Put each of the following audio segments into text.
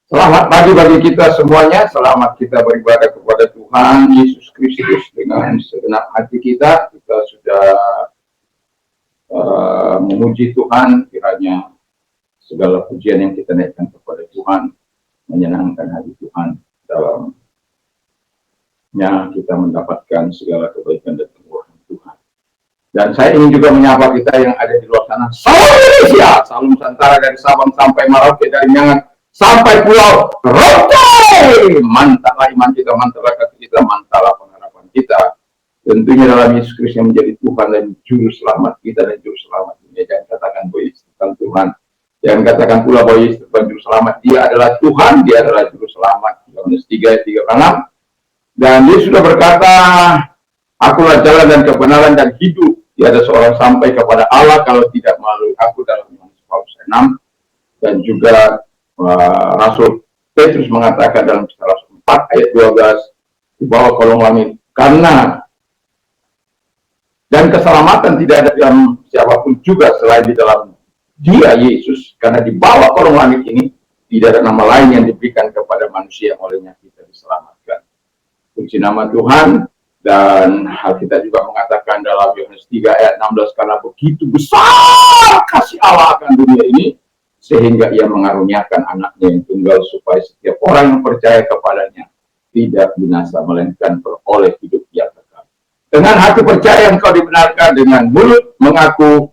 Selamat pagi bagi kita semuanya. Selamat kita beribadah kepada Tuhan Yesus Kristus dengan segenap hati kita. Kita sudah memuji Tuhan. Kiranya segala pujian yang kita naikkan kepada Tuhan menyenangkan hati Tuhan. Dalamnya kita mendapatkan segala kebaikan dan kemurahan Tuhan. Dan saya ingin juga menyapa kita yang ada di luar sana. Salam Indonesia, salam Nusantara dari Sabang sampai Merauke, dari Nyangan sampai Pulau Rote. Mantaplah iman kita, mantaplah kata kita, mantaplah pengharapan kita. Tentunya dalam Yesus Kristus yang menjadi Tuhan dan Juru Selamat kita dan Juru Selamat dunia. Jangan katakan bahwa Yesus tentang Tuhan. Jangan katakan pula bahwa Yesus tentang Juru Selamat. Dia adalah Tuhan, Dia adalah Juru Selamat. Yohanes 3 ayat 3-6. Dan Dia sudah berkata, Akulah jalan dan kebenaran dan hidup. Tiada seorang sampai kepada Allah kalau tidak melalui aku, dalam Yohanes 6. Dan juga Rasul Petrus mengatakan dalam Kisah 4 ayat 12, di bawah kolong langit, karena dan keselamatan tidak ada dalam siapapun juga selain di dalam Dia Yesus, karena di bawah kolong langit ini tidak ada nama lain yang diberikan kepada manusia yang olehnya kita diselamatkan. Puji nama Tuhan. Dan hal kita juga mengatakan dalam Yohanes 3 ayat 16, karena begitu besar kasih Allah akan dunia ini, sehingga Ia mengaruniakan anaknya yang tunggal, supaya setiap orang yang percaya kepadanya tidak binasa, melainkan beroleh hidup yang kekal. Dengan hati percaya engkau dibenarkan, dengan mulut mengaku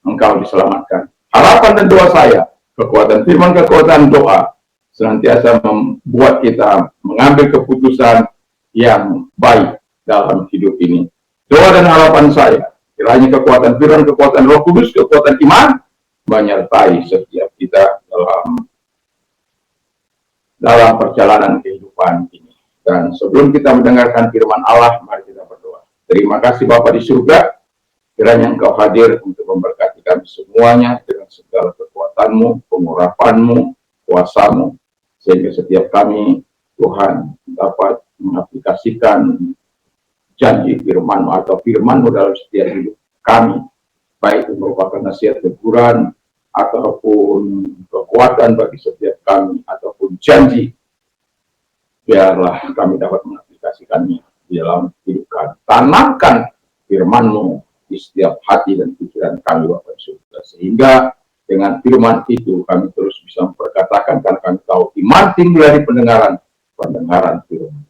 engkau diselamatkan. Harapan dan doa saya, kekuatan firman, kekuatan doa, senantiasa membuat kita mengambil keputusan yang baik dalam hidup ini. Doa dan harapan saya, kiranya kekuatan firman, kekuatan Roh Kudus, kekuatan iman menyertai setiap kita dalam perjalanan kehidupan ini. Dan sebelum kita mendengarkan firman Allah, mari kita berdoa. Terima kasih Bapa di surga, kiranya Engkau hadir untuk memberkati kami semuanya dengan segala kekuatan-Mu, pengurapan-Mu, kuasa-Mu, sehingga setiap kami, Tuhan, dapat mengaplikasikan janji firman-Mu atau firman-Mu dalam setiap hidup kami, baik itu merupakan nasihat teguran ataupun kekuatan bagi setiap kami ataupun janji, biarlah kami dapat mengaplikasikannya di dalam hidup kami. Tanamkan firman-Mu di setiap hati dan pikiran kami, Bapa surga, sehingga dengan firman itu kami terus bisa memperkatakan, karena kami tahu iman timbul dari pendengaran firman.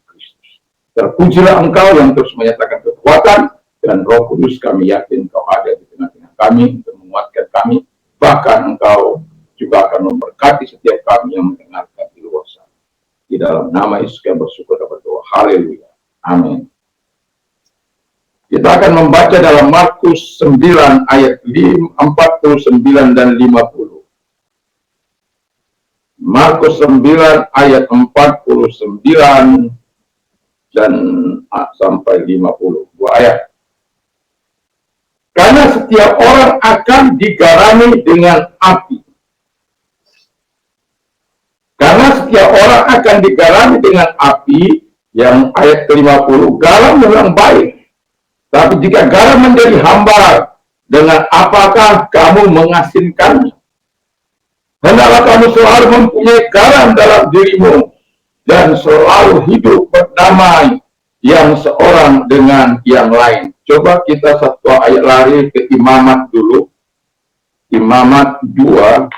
Terpujilah Engkau yang terus menyatakan kekuatan, dan Roh Kudus kami yakin Engkau ada di tengah-tengah kami untuk menguatkan kami. Bahkan Engkau juga akan memberkati setiap kami yang mendengarkan di luar sana. Di dalam nama Yesus kami bersyukur dan berdoa. Haleluya. Amin. Kita akan membaca dalam Markus 9 ayat 49 dan 50. Markus 9 ayat 49 dan sampai 50, 2 ayat. Karena setiap orang akan digarami dengan api. Karena setiap orang akan digarami dengan api, yang ayat ke-50, garam memang baik. Tapi jika garam menjadi hambar, dengan apakah kamu mengasinkannya? Hendaklah kamu selalu mempunyai garam dalam dirimu, dan selalu hidup berdamai yang seorang dengan yang lain. Coba kita satu ayat lari ke Imamat dulu. Imamat 2.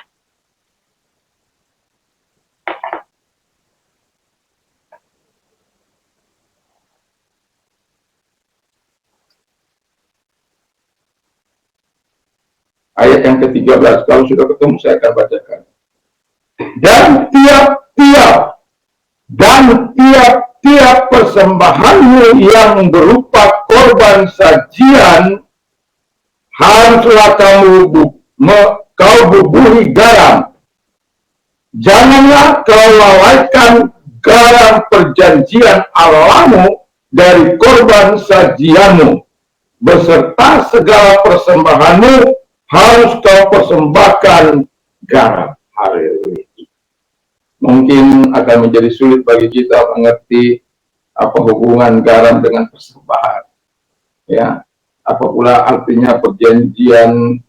Ayat yang ke-13. Kalau sudah ketemu saya akan bacakan. Dan tiap-tiap persembahanmu yang berupa korban sajian, haruslah kau bubuhi garam. Janganlah kau lalaikan garam perjanjian Allahmu dari korban sajianmu. Beserta segala persembahanmu harus kau persembahkan garam. Haleluya. Mungkin akan menjadi sulit bagi kita mengerti apa hubungan garam dengan persembahan. Ya, apa pula artinya perjanjian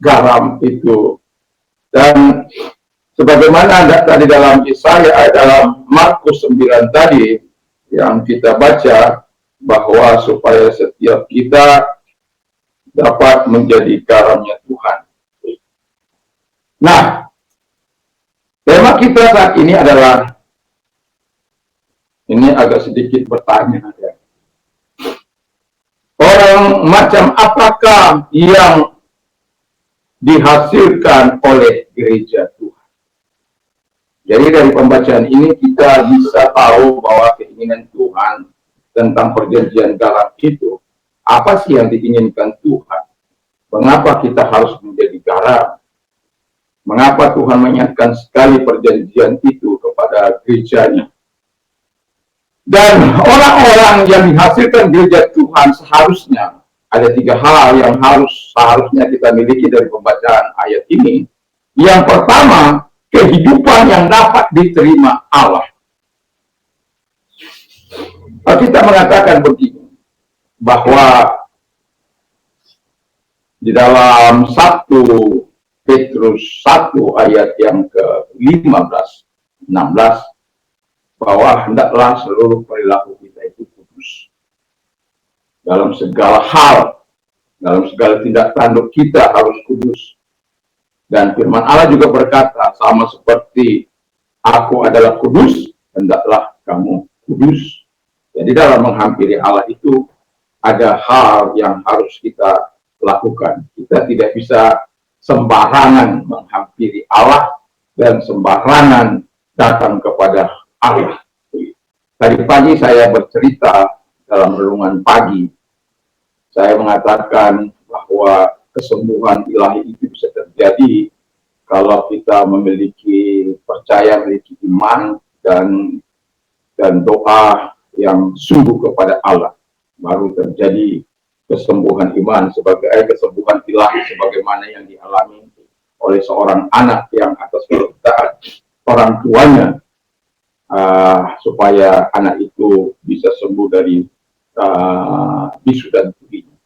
garam itu Dan sebagaimana ada tadi dalam Yesaya, dalam Markus 9 tadi yang kita baca, bahwa supaya setiap kita dapat menjadi garamnya Tuhan. Nah, tema kita saat ini adalah, ini agak sedikit bertanya ya. Orang macam apakah yang dihasilkan oleh gereja Tuhan? Jadi dari pembacaan ini kita bisa tahu bahwa keinginan Tuhan tentang perjanjian garam itu, apa sih yang diinginkan Tuhan? Mengapa kita harus menjadi garam? Mengapa Tuhan mengingatkan sekali perjanjian itu kepada gerejanya? Dan orang-orang yang dihasilkan gereja Tuhan seharusnya ada 3 hal yang seharusnya kita miliki dari pembacaan ayat ini. Yang pertama, kehidupan yang dapat diterima Allah. Kita mengatakan begini, bahwa di dalam 1 Petrus 1 ayat yang ke-15, 16, bahwa hendaklah seluruh perilaku kita itu kudus. Dalam segala hal, dalam segala tindak tanduk kita harus kudus. Dan firman Allah juga berkata, sama seperti aku adalah kudus, hendaklah kamu kudus. Jadi dalam menghampiri Allah itu ada hal yang harus kita lakukan. Kita tidak bisa sembarangan menghampiri Allah dan sembarangan datang kepada Allah. Tadi pagi saya bercerita dalam renungan pagi. Saya mengatakan bahwa kesembuhan ilahi itu bisa terjadi kalau kita memiliki percaya, memiliki iman dan doa yang sungguh kepada Allah, baru terjadi kesembuhan iman kesembuhan ilahi sebagaimana yang dialami oleh seorang anak yang atas permintaan orang tuanya, supaya anak itu bisa sembuh dari bisu dan tulinya.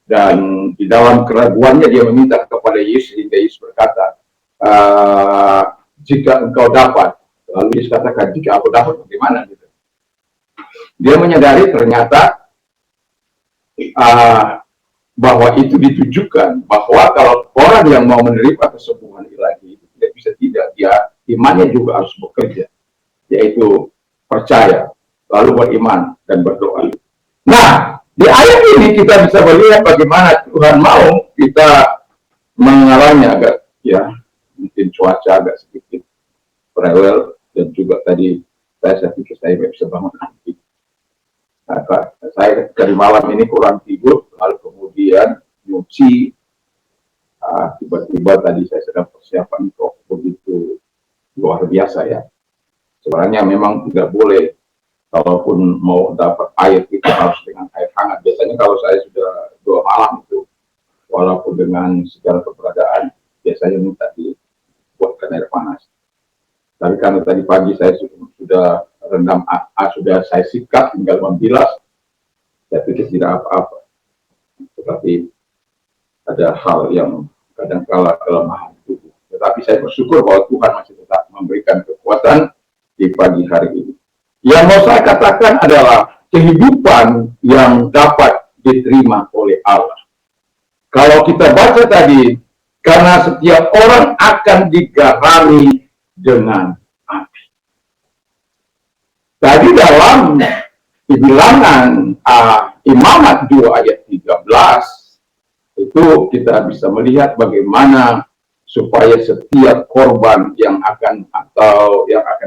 Dan di dalam keraguannya dia meminta kepada Yesus, hingga Yesus berkata, jika engkau dapat. Lalu Yesus katakan, jika aku dapat bagaimana? Dia menyadari ternyata bahwa itu ditujukan bahwa kalau orang yang mau menerima kesembuhan ilahi itu tidak bisa tidak, dia imannya juga harus bekerja, yaitu percaya, lalu beriman dan berdoa. Nah, di ayat ini kita bisa melihat bagaimana Tuhan mau kita mengalami agak mungkin cuaca agak sedikit rewel, dan juga tadi saya pikir saya bisa bangun nanti. Saya dari malam ini kurang tidur, lalu kemudian nyuci, tiba-tiba tadi saya sedang persiapan kok begitu luar biasa ya. Sebenarnya memang tidak boleh, kalaupun mau dapat air kita harus dengan air hangat. Biasanya kalau saya sudah 2 malam itu, walaupun dengan segala keberadaan, biasanya minta dibuatkan air panas. Tapi karena tadi pagi saya sudah rendam, sudah saya sikat, tinggal membilas, saya pikir tidak apa-apa. Tetapi ada hal yang kadang-kala kelemahan tubuh. Tetapi saya bersyukur bahwa Tuhan masih tetap memberikan kekuatan di pagi hari ini. Yang mau saya katakan adalah kehidupan yang dapat diterima oleh Allah. Kalau kita baca tadi, karena setiap orang akan digarami dengan api. Tadi dalam Bilangan Imamat 2 ayat 13 itu kita bisa melihat bagaimana supaya setiap korban yang akan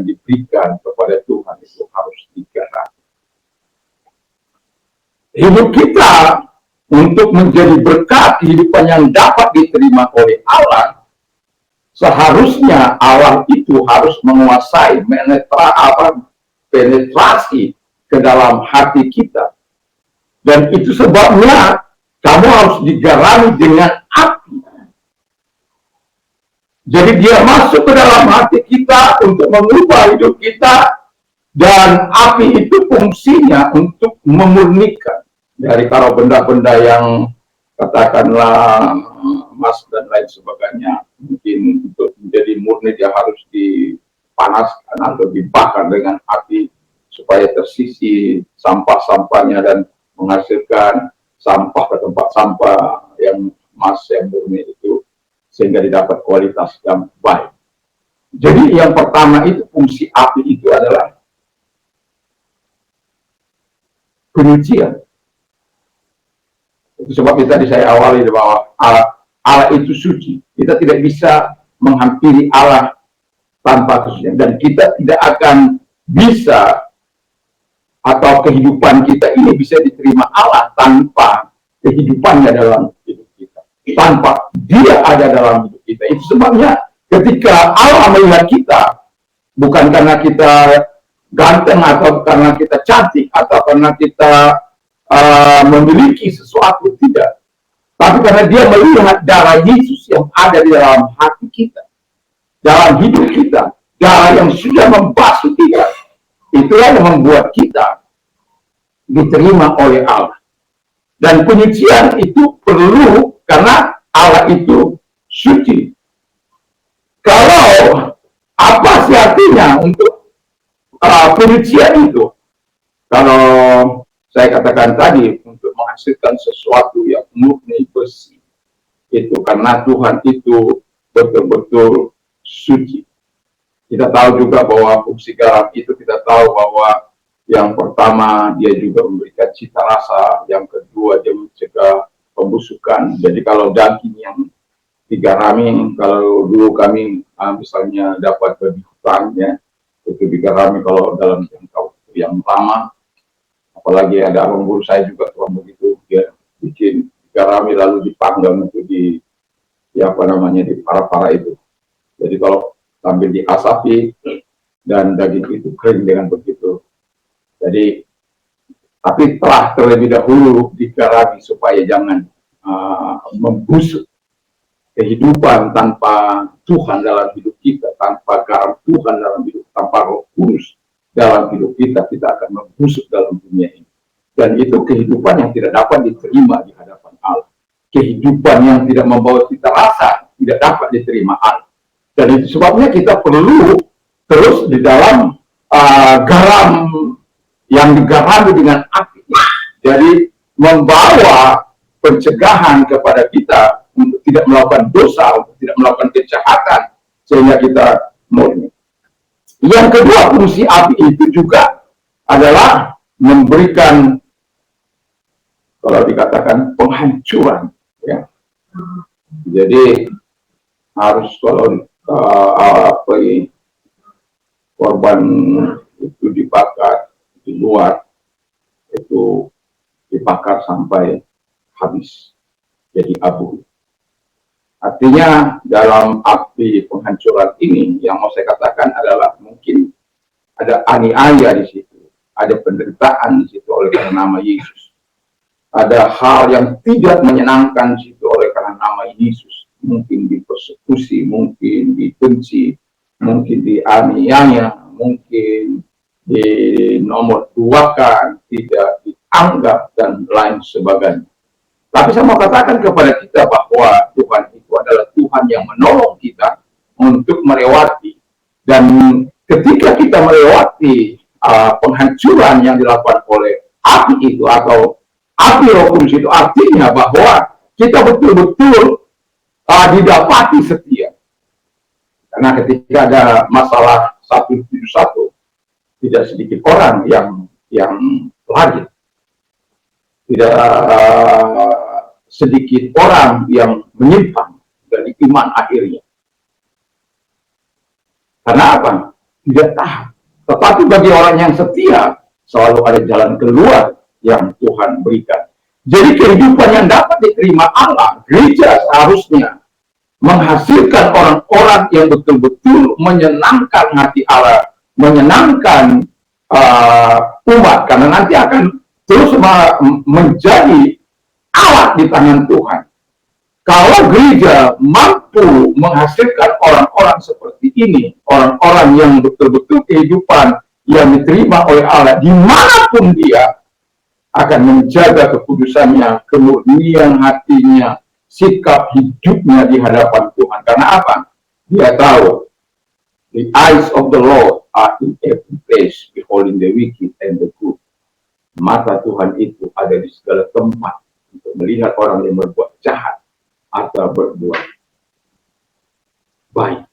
diberikan kepada Tuhan itu harus digarap. Hidup kita untuk menjadi berkat, kehidupan yang dapat diterima oleh Allah, seharusnya Allah itu harus menguasai, penetrasi ke dalam hati kita. Dan itu sebabnya kamu harus digarami dengan api. Jadi dia masuk ke dalam hati kita untuk mengubah hidup kita, dan api itu fungsinya untuk memurnikan dari kalau benda-benda yang katakanlah emas dan lain sebagainya. Mungkin untuk menjadi murni dia harus dipanaskan atau dibakar dengan api supaya tersisi sampah-sampahnya dan menghasilkan sampah ke tempat sampah yang emas yang murni itu, sehingga didapat kualitas yang baik. Jadi yang pertama itu fungsi api itu adalah penyucian. Itu sebab tadi saya awali bahwa Allah itu suci. Kita tidak bisa menghampiri Allah tanpa kesucian, dan kita tidak akan bisa, atau kehidupan kita ini bisa diterima Allah tanpa kehidupannya dalam hidup kita, tanpa Dia ada dalam hidup kita. Itu sebabnya ketika Allah melihat kita, bukan karena kita ganteng atau karena kita cantik atau karena kita memiliki sesuatu, tidak, tapi karena Dia melihat darah Yesus yang ada di dalam hati kita, dalam hidup kita, darah yang sudah membasuh kita. Itulah yang membuat kita diterima oleh Allah. Dan penyucian itu perlu karena Allah itu suci. Kalau apa sih artinya untuk penyucian itu? Kalau saya katakan tadi, untuk menghasilkan sesuatu yang murni, bersih, itu karena Tuhan itu betul-betul suci. Kita tahu juga bahwa fungsi garam itu, kita tahu bahwa yang pertama dia juga memberikan cita rasa, yang kedua dia mencegah pembusukan. Jadi kalau daging yang digarami, kalau dulu kami misalnya dapat babi hutan, ya, itu digarami kalau dalam jangka waktu yang lama. Apalagi ada abang guru saya juga tuang begitu, dia bikin digarami lalu dipanggang itu di apa namanya, di para-para itu. Jadi kalau sambil diasapi dan daging itu kering dengan begitu. Jadi tapi telah terlebih dahulu digarami supaya jangan membusuk. Kehidupan tanpa Tuhan dalam hidup kita, tanpa garam Tuhan dalam hidup, tanpa Roh Kudus dalam hidup kita, kita akan membusuk dalam dunia ini. Dan itu kehidupan yang tidak dapat diterima di hadapan Allah. Kehidupan yang tidak membawa cita rasa tidak dapat diterima Allah. Dan itu sebabnya kita perlu terus di dalam garam yang digarami dengan api. Jadi membawa pencegahan kepada kita untuk tidak melakukan dosa, untuk tidak melakukan kejahatan, sehingga kita murni. Yang kedua, fungsi api itu juga adalah memberikan, kalau dikatakan, penghancuran. Ya. Jadi harus kalau korban itu dibakar di luar, itu dibakar sampai habis jadi abu. Artinya dalam api penghancuran ini yang mau saya katakan adalah mungkin ada aniaya di situ, ada penderitaan di situ oleh karena nama Yesus, ada hal yang tidak menyenangkan di situ oleh karena nama Yesus. Mungkin dipersekusi, mungkin dibenci, mungkin dianiaya, mungkin di nomor duakan, tidak dianggap, dan lain sebagainya. Tapi saya mau katakan kepada kita bahwa Tuhan itu adalah Tuhan yang menolong kita untuk melewati. Dan ketika kita melewati penghancuran yang dilakukan oleh api itu atau api Roh Kudus itu, artinya bahwa kita betul-betul didapati setia. Karena ketika ada masalah 171, tidak sedikit orang yang lari, tidak sedikit orang yang menyimpang dari iman akhirnya. Karena apa? Tidak tahu. Tetapi bagi orang yang setia, selalu ada jalan keluar yang Tuhan berikan. Jadi kehidupan yang dapat diterima Allah, gereja seharusnya menghasilkan orang-orang yang betul-betul menyenangkan hati Allah, menyenangkan umat, karena nanti akan terus menjadi alat di tangan Tuhan. Kalau gereja mampu menghasilkan orang-orang seperti ini, orang-orang yang betul-betul kehidupan yang diterima oleh Allah dimanapun dia, akan menjaga kekudusannya, kemurnian hatinya, sikap hidupnya di hadapan Tuhan. Karena apa? Dia tahu the eyes of the Lord are in every place, beholding the wicked and the good. Mata Tuhan itu ada di segala tempat untuk melihat orang yang berbuat jahat atau berbuat baik.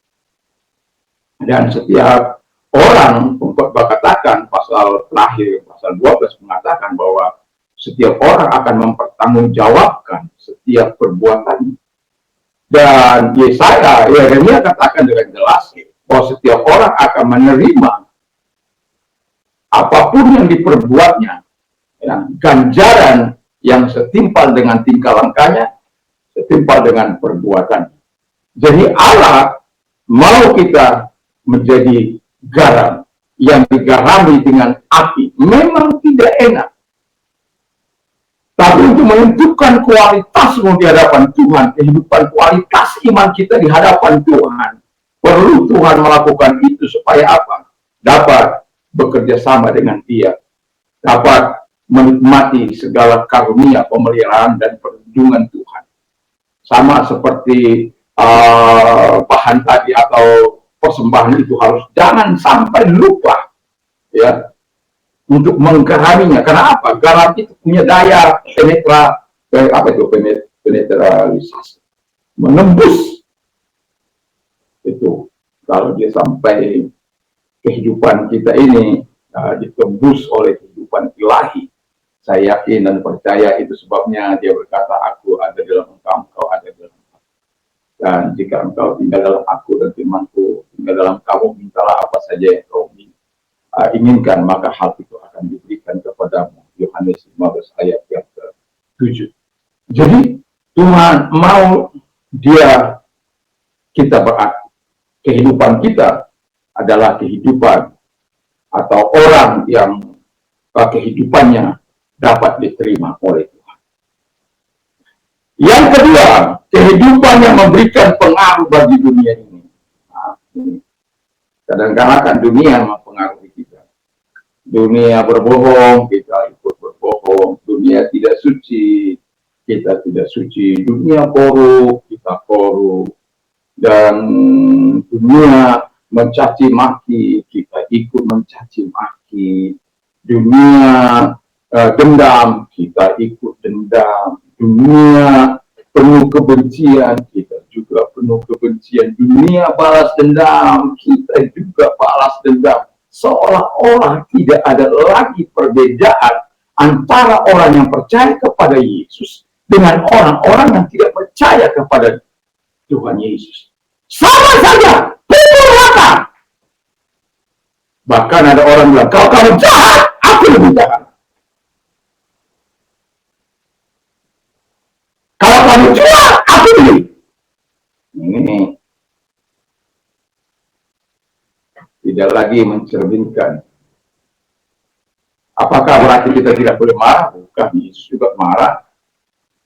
Dan setiap orang, pengkhotbah katakan pasal terakhir, pasal 12 mengatakan bahwa setiap orang akan mempertanggungjawabkan setiap perbuatannya. Dan Yeremia katakan dengan jelas bahwa setiap orang akan menerima apapun yang diperbuatnya, ya, ganjaran yang setimpal dengan tingkah langkahnya, setimpal dengan perbuatan. Jadi Allah mau kita menjadi garam yang digarami dengan api. Memang tidak enak, tapi untuk menentukan kualitasmu di hadapan Tuhan, kehidupan kualitas iman kita di hadapan Tuhan, perlu Tuhan melakukan itu supaya apa? Dapat bekerja sama dengan Dia, dapat menikmati segala karunia, pemeliharaan, dan perlindungan Tuhan. Sama seperti bahan tadi atau persembahan itu harus jangan sampai lupa, ya, untuk menggaraminya. Karena apa? Garam itu punya daya penetralisasi, menembus itu. Kalau dia sampai kehidupan kita ini ditembus oleh kehidupan ilahi, saya yakin dan percaya itu sebabnya dia berkata, aku ada dalam engkau, engkau ada dalam aku. Dan jika engkau tinggal dalam aku dan firmanku tinggal dalam kamu, mintalah apa saja yang kau inginkan, maka hal itu akan diberikan kepadamu. Yohanes 15 ayat yang ke-7. Jadi Tuhan mau kita berarti kehidupan kita adalah kehidupan atau orang yang kehidupannya dapat diterima oleh Tuhan. Yang kedua, kehidupan yang memberikan pengaruh bagi dunia ini. Kadang-kadang kan dunia mempengaruhi kita. Dunia berbohong, kita ikut berbohong. Dunia tidak suci, kita tidak suci. Dunia korup, kita korup. Dan dunia mencaci maki, kita ikut mencaci maki. Dunia dendam, kita ikut dendam. Dunia penuh kebencian, kita juga penuh kebencian. Dunia balas dendam, kita juga balas dendam. Seolah-olah tidak ada lagi perbedaan antara orang yang percaya kepada Yesus dengan orang-orang yang tidak percaya kepada Tuhan Yesus. Sama saja, pukul rata. Bahkan ada orang bilang, kalau kamu jahat, aku lebih jahat. Kalau kamu jual, aku beli. Ini tidak lagi mencerminkan. Apakah berarti kita tidak boleh marah? Bukan, Yesus juga marah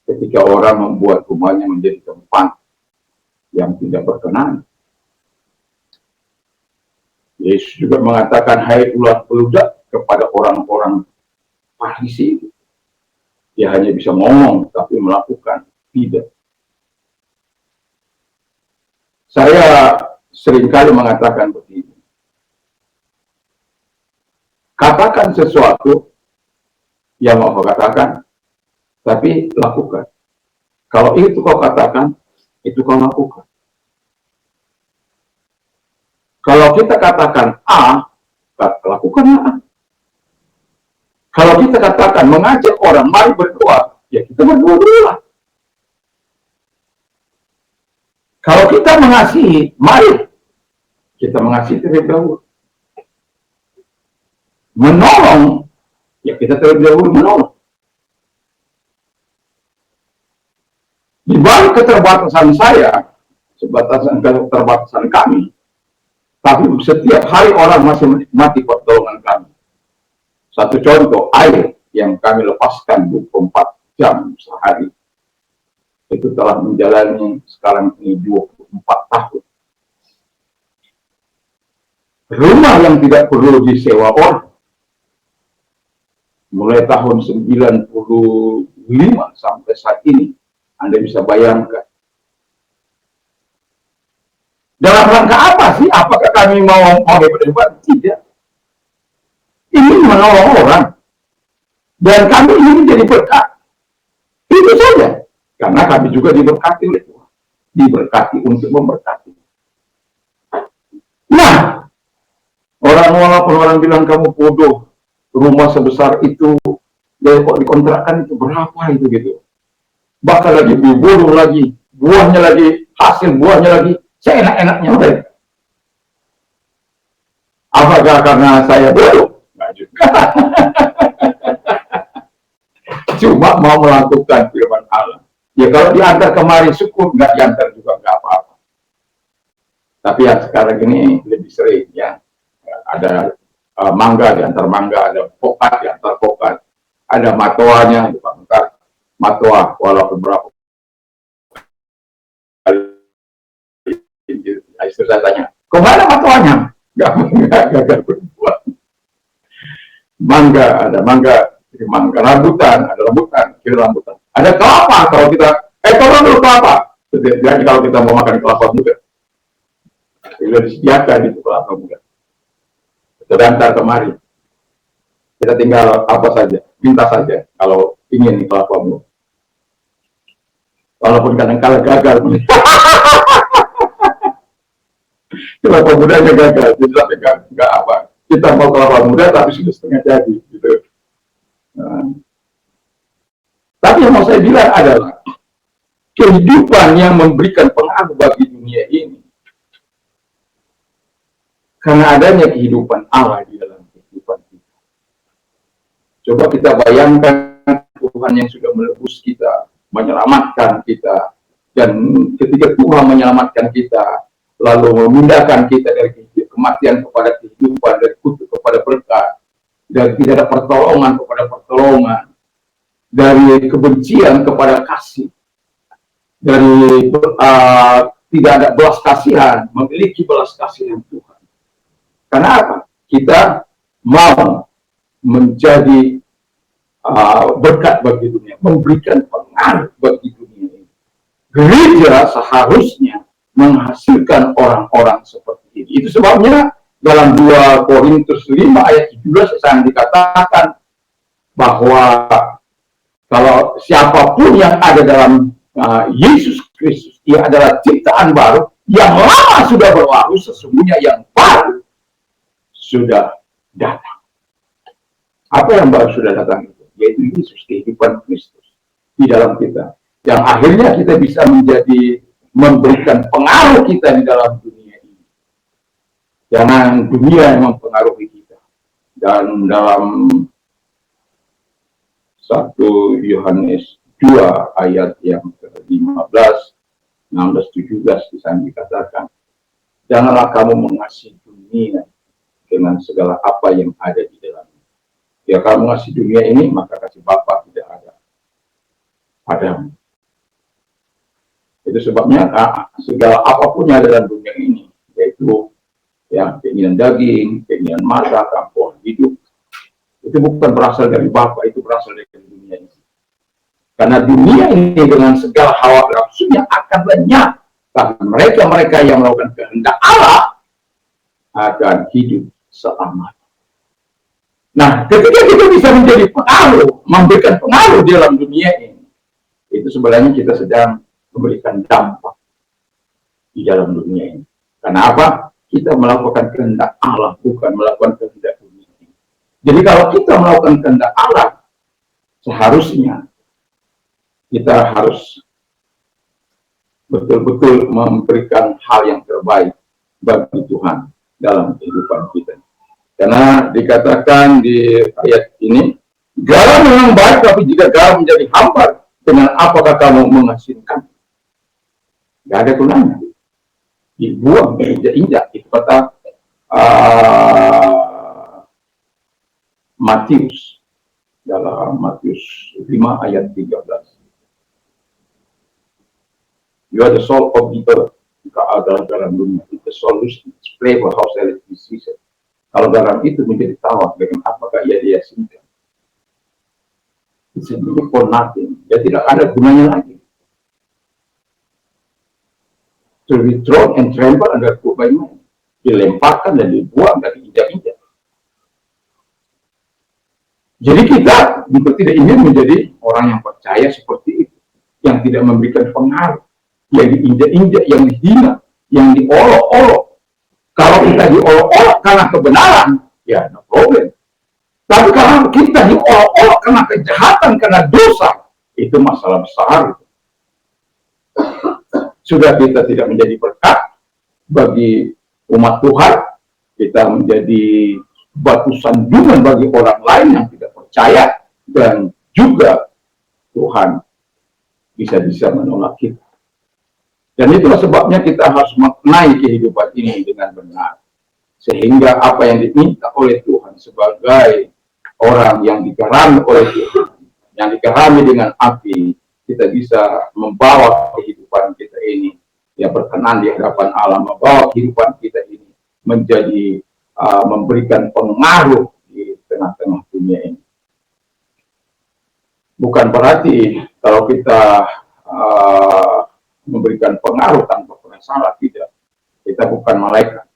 ketika orang membuat rumahnya menjadi tempat yang tidak berkenan. Yesus juga mengatakan, hai ulat beludak, kepada orang-orang Farisi. Dia hanya bisa ngomong, tapi melakukan tidak. Saya seringkali mengatakan begini. Katakan sesuatu yang mau kau katakan, tapi lakukan. Kalau itu kau katakan, itu kau lakukan. Kalau kita katakan A, lakukanlah A. Kalau kita katakan mengajak orang mari berdoa, ya kita berdoa dulu. Kalau kita mengasihi, mari kita mengasihi terlebih dahulu. Menolong, ya kita terlebih dahulu menolong. Di balik keterbatasan saya, keterbatasan kami, tapi setiap hari orang masih menikmati pertolongan kami. Satu contoh, air yang kami lepaskan 24 jam sehari. Itu telah menjalani sekarang ini 24 tahun. Rumah yang tidak perlu disewa orang. Mulai tahun 95 sampai saat ini, Anda bisa bayangkan. Dalam rangka apa sih? Apakah kami mau hebat-hebat? Tidak. Ini menolong orang. Dan kami ingin menjadi berkat. Itu saja. Karena kami juga diberkati oleh Tuhan. Diberkati untuk memberkati. Nah, walaupun orang bilang kamu bodoh, rumah sebesar itu, dan kok dikontrakkan itu berapa itu gitu. Bahkan lagi bodoh lagi, buahnya lagi, hasil buahnya lagi, saya enak-enaknya mereka. Apakah karena saya bodoh? Nggak juga. Cuma mau melakukan firman Allah. Ya kalau diantar kemari syukur, nggak diantar juga nggak apa-apa. Tapi yang sekarang ini lebih sering ya. Ada mangga diantar mangga, ada pokat diantar pokat, ada matoanya diantar matoa, walaupun berapa kali istri saya tanya, kemana matoanya? Gagal berbuat. Mangga, ada mangga, mangga rambutan, ada rambutan, kiri rambutan. Ada kelapa kalau kita, tolong dulu kelapa. Jadi kalau kita mau makan kelapa muda, sudah disediakan itu kelapa muda. Kita antar kemari. Kita tinggal apa saja, minta saja kalau ingin kelapa muda. Walaupun kadang-kala gagal. Kelapa mudanya gagal, jadi nggak apa. Kita mau kelapa muda tapi sudah setengah jadi. Gitu. Nah. Tapi yang mau saya bilang adalah kehidupan yang memberikan pengaruh bagi dunia ini karena adanya kehidupan Allah di dalam kehidupan kita. Coba kita bayangkan Tuhan yang sudah menebus kita, menyelamatkan kita, dan ketika Tuhan menyelamatkan kita, lalu memindahkan kita dari kematian kepada kehidupan, dari kutuk kepada berkat, dari tidak ada pertolongan kepada pertolongan, dari kebencian kepada kasih, dari tidak ada belas kasihan, memiliki belas kasihan Tuhan. Karena apa? Kita mau menjadi berkat bagi dunia, memberikan pengaruh bagi dunia ini. Gereja seharusnya menghasilkan orang-orang seperti ini. Itu sebabnya dalam 2 Korintus 5 ayat 17 yang dikatakan bahwa kalau siapapun yang ada dalam Yesus Kristus, ia adalah ciptaan baru, yang lama sudah berlalu, sesungguhnya yang baru sudah datang. Apa yang baru sudah datang itu? Yaitu Yesus, kehidupan Kristus di dalam kita. Yang akhirnya kita bisa memberikan pengaruh kita di dalam dunia ini. Jangan dunia yang mempengaruhi kita. Dan dalam 1 Yohanes 2 ayat yang ke-15, 16, 17 di sana dikatakan, janganlah kamu mengasihi dunia dengan segala apa yang ada di dalamnya. Ya kamu mengasihi dunia ini, maka kasih Bapa tidak ada. Padamu. Itu sebabnya segala apapun yang ada dalam dunia ini, yaitu ya keinginan daging, keinginan mata, kampuan hidup, itu bukan berasal dari Bapa, itu berasal dari dunia ini. Karena dunia ini dengan segala hawa nafsunya akan lenyap. Tapi mereka-mereka yang melakukan kehendak Allah akan hidup selamanya. Nah, ketika kita bisa menjadi pengaruh, memberikan pengaruh di dalam dunia ini, itu sebenarnya kita sedang memberikan dampak di dalam dunia ini. Karena apa? Kita melakukan kehendak Allah, bukan melakukan kehendak dunia ini. Jadi kalau kita melakukan kehendak Allah, seharusnya kita harus betul-betul memberikan hal yang terbaik bagi Tuhan dalam kehidupan kita. Karena dikatakan di ayat ini, garam memang baik, tapi jika garam menjadi hambar, dengan apakah kamu menghasilkan? Gak ada gunanya. Dibuang, injak. Itu kata Matius. Dalam Matius 5 ayat 13. You are the salt of the earth. Jika adalah garam dunia, itu solution, flavor, how shall it be seasoned. Kalau garam itu menjadi tawar, dengan apakah ia diasinkan? It's a good for nothing. Ya tidak ada gunanya lagi. to be thrown and trampled underfoot by men. Dilemparkan dan dibuang dan diinjak-injak. Jadi kita juga tidak ingin menjadi orang yang percaya seperti itu, yang tidak memberikan pengaruh, yang diinjak-injak, yang dihina, yang diolok-olok. Kalau kita diolok-olok karena kebenaran, ya no problem. Tapi kalau kita diolok-olok karena kejahatan, karena dosa, itu masalah besar. Sudah kita tidak menjadi berkat bagi umat Tuhan, kita menjadi batu sandungan bagi orang lain yang tidak percaya, dan juga Tuhan bisa-bisa menolak kita. Dan itulah sebabnya kita harus maknai kehidupan ini dengan benar, sehingga apa yang diminta oleh Tuhan sebagai orang yang dikerami oleh Tuhan, yang dikerami dengan api, kita bisa membawa kehidupan kita ini yang berkenan di hadapan Allah, membawa kehidupan kita ini menjadi memberikan pengaruh di tengah-tengah dunia ini. Bukan berarti kalau kita memberikan pengaruh tanpa pernah salah, tidak. Kita bukan malaikat,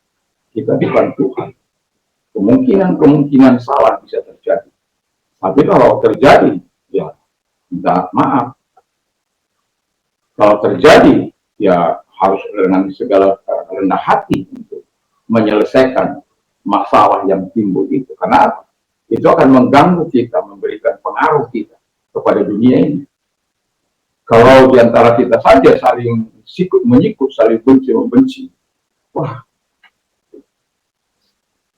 kita bukan Tuhan. Kemungkinan salah bisa terjadi. Tapi kalau terjadi, ya minta maaf. Kalau terjadi, ya harus dengan segala rendah hati untuk menyelesaikan masalah yang timbul itu. Karena apa? Itu akan mengganggu kita, memberikan pengaruh kita kepada dunia ini. Kalau diantara kita saja saling sikut menyikut, saling benci membenci, wah,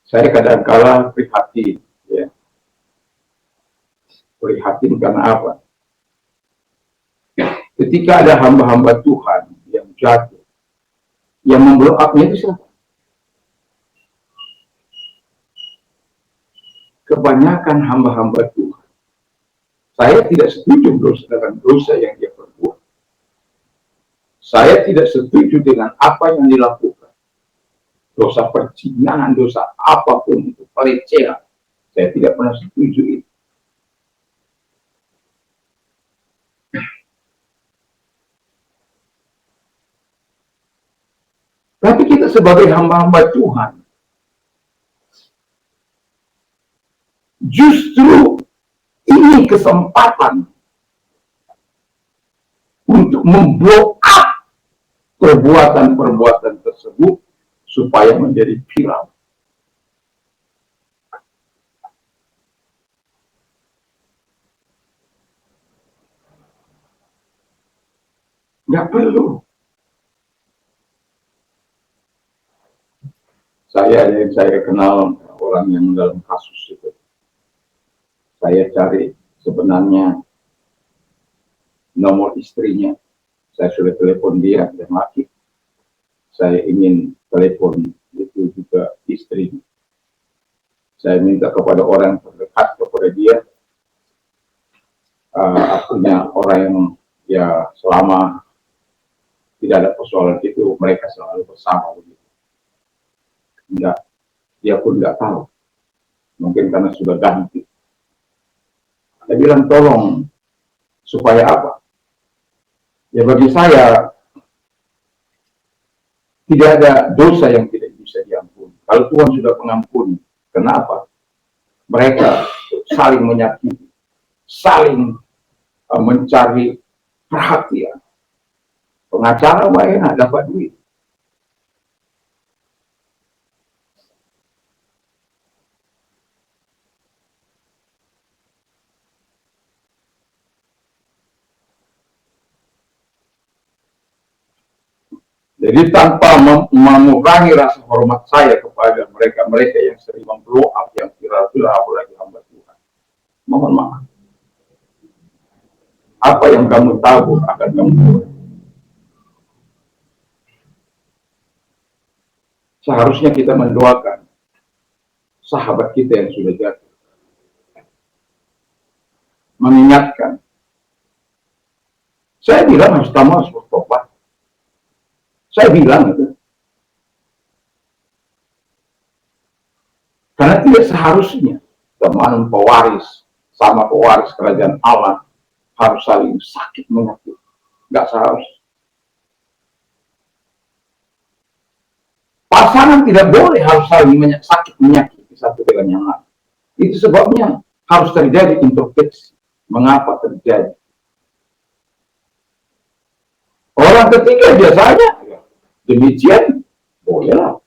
saya kadang-kala prihatin, ya. Prihatin karena apa? Ketika ada hamba-hamba Tuhan yang jatuh, yang memblow up-nya itu siapa? Kebanyakan hamba-hamba Tuhan. Saya tidak setuju dengan dosa yang dia perbuat. Saya tidak setuju dengan apa yang dilakukan. Dosa perzinahan, dosa apapun itu, pelecehan. Saya tidak pernah setuju itu. Tapi kita sebagai hamba-hamba Tuhan, justru ini kesempatan untuk memblow up perbuatan-perbuatan tersebut supaya menjadi viral. Nggak perlu. Saya kenal orang yang dalam kasus itu. Saya cari sebenarnya nomor istrinya. Saya sudah telepon dia yang laki. Saya ingin telepon itu juga istrinya. Saya minta kepada orang terdekat kepada dia. Artinya orang yang ya selama tidak ada persoalan itu mereka selalu bersama begitu. Enggak, dia pun nggak tahu. Mungkin karena sudah ganti. Saya bilang tolong supaya apa? Ya bagi saya tidak ada dosa yang tidak bisa diampuni. Kalau Tuhan sudah mengampuni, kenapa? Mereka saling menyakiti, saling mencari perhatian. Pengacara enak dapat duit. Jadi tanpa mengurangi rasa hormat saya kepada mereka-mereka yang sering memblow up, yang viral-viral, apalagi hamba Tuhan. Mohon maaf. Apa yang kamu tahu akan kamu buat. Seharusnya kita mendoakan sahabat kita yang sudah jatuh. Mengingatkan. Saya bilang harus kamu harus bertobat. Saya bilang itu. Karena tidak seharusnya teman pewaris sama pewaris kerajaan Allah harus saling sakit menyakiti. Nggak seharusnya. Pasangan tidak boleh harus saling sakit menyakiti satu dengan yang lain. Itu sebabnya harus terjadi introspeksi. Mengapa terjadi? Orang ketiga biasanya demikian, bolehlah.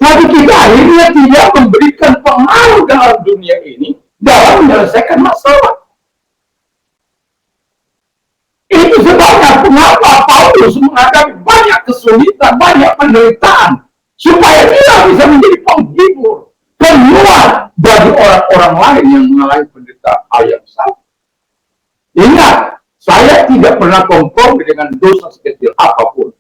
Tapi kita akhirnya tidak memberikan pengaruh dalam dunia ini dalam menyelesaikan masalah. Itu sebabnya mengapa Paulus menghadapi banyak kesulitan, banyak penderitaan, supaya dia bisa menjadi penghibur, penguat bagi orang-orang lain yang mengalami penderitaan hal yang sama. Ingat, saya tidak pernah kompromi dengan dosa sekecil apapun.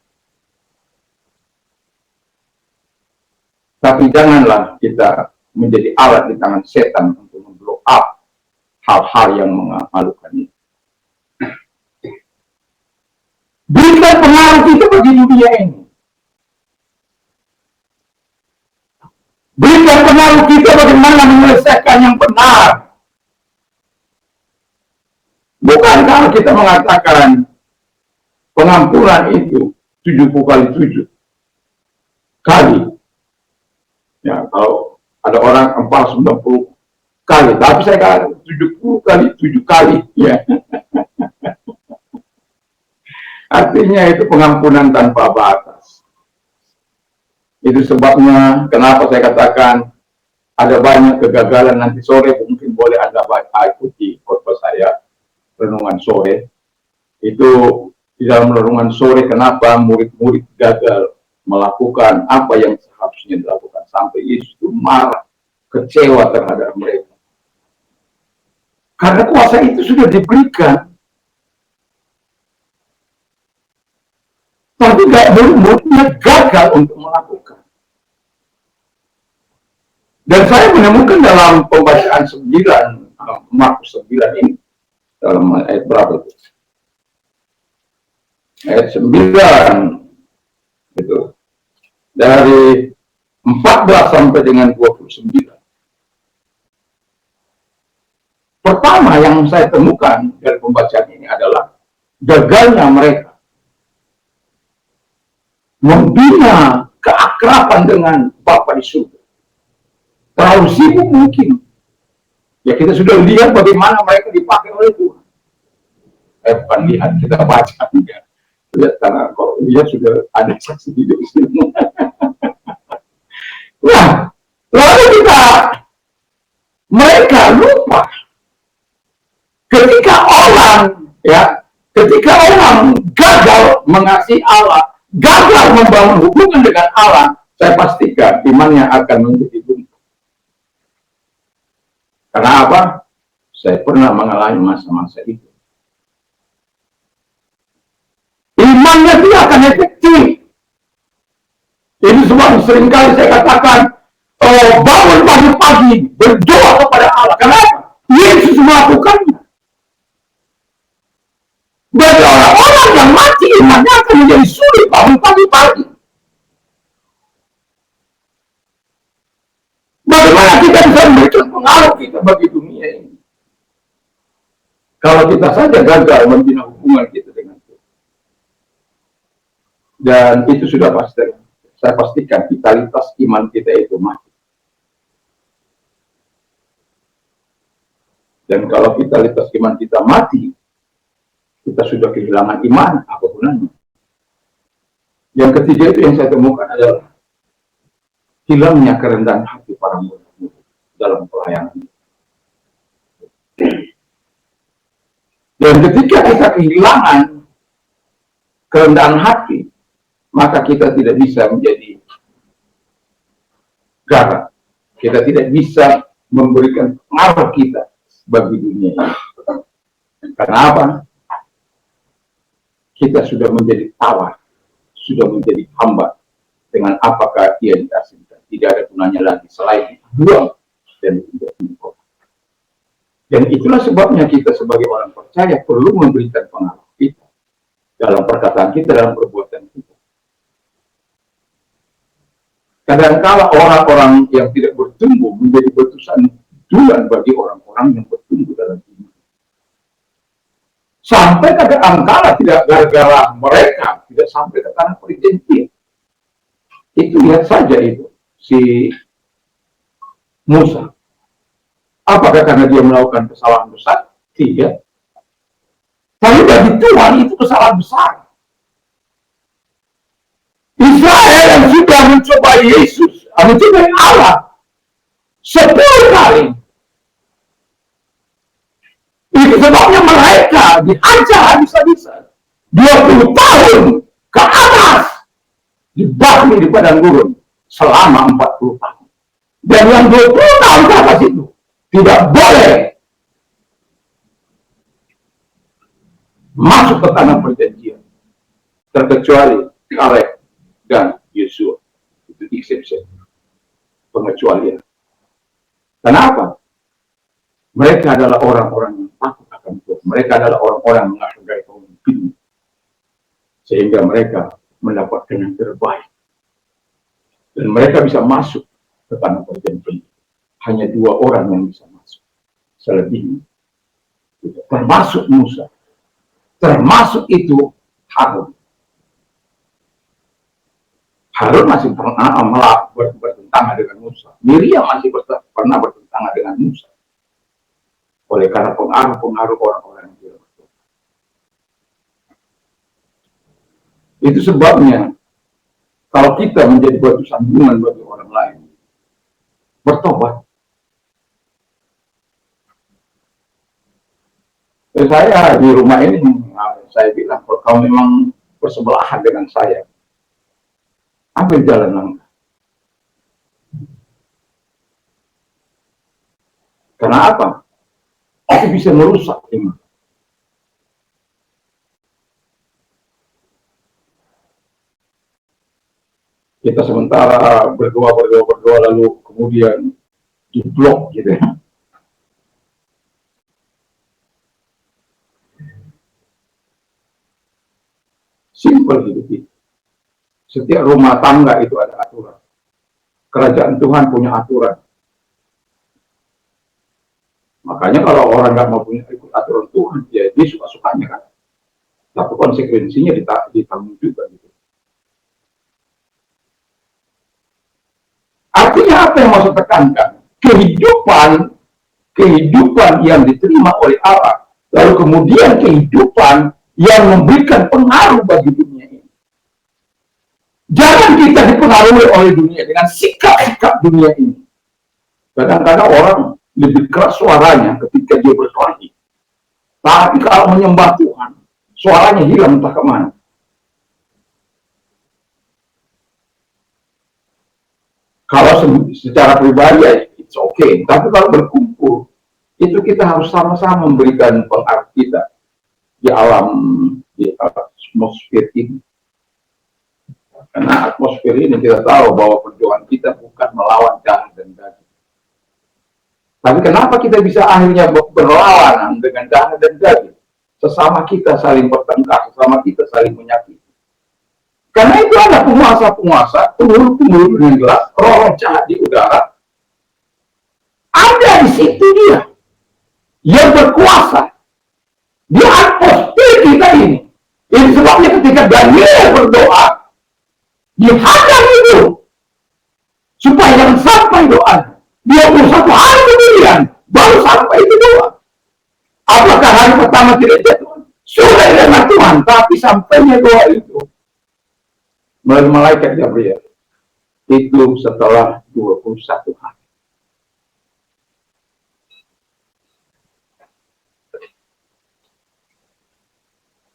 Tapi janganlah kita menjadi alat di tangan setan untuk memblow up hal-hal yang memalukan ini. Berikan pengaruh kita bagi dunia ini. Berikan pengaruh kita bagaimana menyelesaikan yang benar. Bukan kalau kita mengatakan pengampunan itu 70 kali 7 kali. Ya, kalau ada orang 490 kali, tapi saya katakan 70 kali 7 kali. Ya. Artinya itu pengampunan tanpa batas. Itu sebabnya kenapa saya katakan ada banyak kegagalan. Nanti sore mungkin boleh Anda ikuti khotbah saya, renungan sore. Itu di dalam renungan sore kenapa murid-murid gagal melakukan apa yang seharusnya dilakukan. Sampai Yesus itu marah, kecewa terhadap mereka. Karena kuasa itu sudah diberikan. Tapi murid-muridnya gagal untuk melakukan. Dan saya menemukan dalam pembacaan 9, Markus 9 ini, dalam ayat berapa itu? Ayat 9, gitu. Dari 14 sampai dengan 29. Pertama yang saya temukan dari pembacaan ini adalah gagalnya mereka membina keakraban dengan Bapa di surga. Terlalu sibuk mungkin. Ya kita sudah lihat bagaimana mereka dipakai oleh Tuhan. Bukan lihat, kita baca juga. Lihat karena kalau lihat sudah ada saksi hidup di sini. Nah, lalu mereka lupa ketika orang gagal mengasihi Allah, gagal membangun hubungan dengan Allah, saya pastikan imannya akan menjadi buntu. Karena apa? Saya pernah mengalami masa-masa itu. Imannya tidak akan efektif. Ini sebab seringkali saya katakan, bangun pagi-pagi, berdoa kepada Allah. Kenapa? Yesus melakukannya. Bagi orang-orang yang mati, imannya akan menjadi sulit bangun pagi-pagi. Bagaimana kita bisa memberikan pengaruh kita bagi dunia ini? Kalau kita saja gagal membina hubungan kita dengan Tuhan. Dan itu sudah pasti. Saya pastikan vitalitas iman kita itu mati. Dan kalau vitalitas iman kita mati, kita sudah kehilangan iman, apa gunanya? Yang ketiga itu yang saya temukan adalah hilangnya kerendahan hati para murid dalam pelayanan. Dan ketika kita kehilangan kerendahan hati, maka kita tidak bisa menjadi garang. Kita tidak bisa memberikan pengaruh kita bagi dunia ini. Karena apa? Kita sudah menjadi tawar, sudah menjadi hamba dengan apakah ia dikasihkan. Tidak ada gunanya lagi selain buang dan tidak dibuang. Dan itulah sebabnya kita sebagai orang percaya perlu memberikan pengaruh kita dalam perkataan kita, dalam perbuatan kita. Kadang-kala orang-orang yang tidak bertumbuh menjadi batu sanduan bagi orang-orang yang bertumbuh dalam iman. Sampai ke Angkara tidak gara-gara mereka tidak sampai ke tanah perjanjian. Itu lihat saja itu si Musa. Apakah karena dia melakukan kesalahan besar? Tidak. Tapi bagi Tuhan itu kesalahan besar. Israel yang sudah mencobai Yesus, mencobai Allah 10 kali. Itu sebabnya mereka dihajar habis-habisan 20 tahun ke atas dibahmi di padang gurun selama 40 tahun. Dan yang 20 tahun ke atas itu tidak boleh masuk ke tanah perjanjian, terkecuali Kaleb dan Yosua. Itu exception, pengecualian. Kenapa? Mereka adalah orang-orang yang takut akan Tuhan. Mereka adalah orang-orang yang menghargai pemimpin, sehingga mereka mendapatkan yang terbaik. Dan mereka bisa masuk ke tanah perjanjian. Hanya 2 orang yang bisa masuk. Selebihnya, termasuk Musa, termasuk itu Harun. Harun masih pernah bertentangan dengan Musa. Miriam masih pernah bertentangan dengan Musa. Oleh karena pengaruh-pengaruh orang-orang yang tidak bertobat. Itu sebabnya kalau kita menjadi batu sandungan bagi orang lain, bertobat. Saya di rumah ini, saya bilang, kalau kamu memang bersebelahan dengan saya, ambil jalan langkah. Kenapa? Itu bisa merusak iman. Kita sementara berdoa lalu kemudian diblok gitu ya. Simpel hidup itu. Setiap rumah tangga itu ada aturan. Kerajaan Tuhan punya aturan. Makanya kalau orang nggak mau punya ikut aturan Tuhan, ya dia suka-sukanya kan. Tapi konsekuensinya ditanggung juga gitu. Artinya apa yang mau saya tekankan? Kehidupan yang diterima oleh Allah, lalu kemudian kehidupan yang memberikan pengaruh bagi dunia ini. Jangan kita dipengaruhi oleh dunia dengan sikap-sikap dunia ini. Kadang-kadang orang lebih keras suaranya ketika dia berkelahi. Tapi kalau menyembah Tuhan, suaranya hilang entah kemana. Kalau secara pribadi ya it's okay. Tapi kalau berkumpul, itu kita harus sama-sama memberikan pengaruh kita di alam, di atmosfer ini. Karena atmosfer ini kita tahu bahwa perjuangan kita bukan melawan darah dan daging. Tapi kenapa kita bisa akhirnya berlawanan dengan darah dan daging? Sesama kita saling bertengkar, sesama kita saling menyakiti. Karena itu ada penguasa-penguasa, penghulu-penghulu yang jelas, roh jahat di udara. Ada di situ dia yang berkuasa di atmosfer kita ini. Ini sebabnya ketika Daniel berdoa, dihadang itu supaya jangan sampai doa 21 hari kemudian baru sampai itu doa. Apakah hari pertama tidak jatuh? Sudah dengan Tuhan, tapi sampainya doa itu melalui malaikat Gabriel itu setelah 21 hari.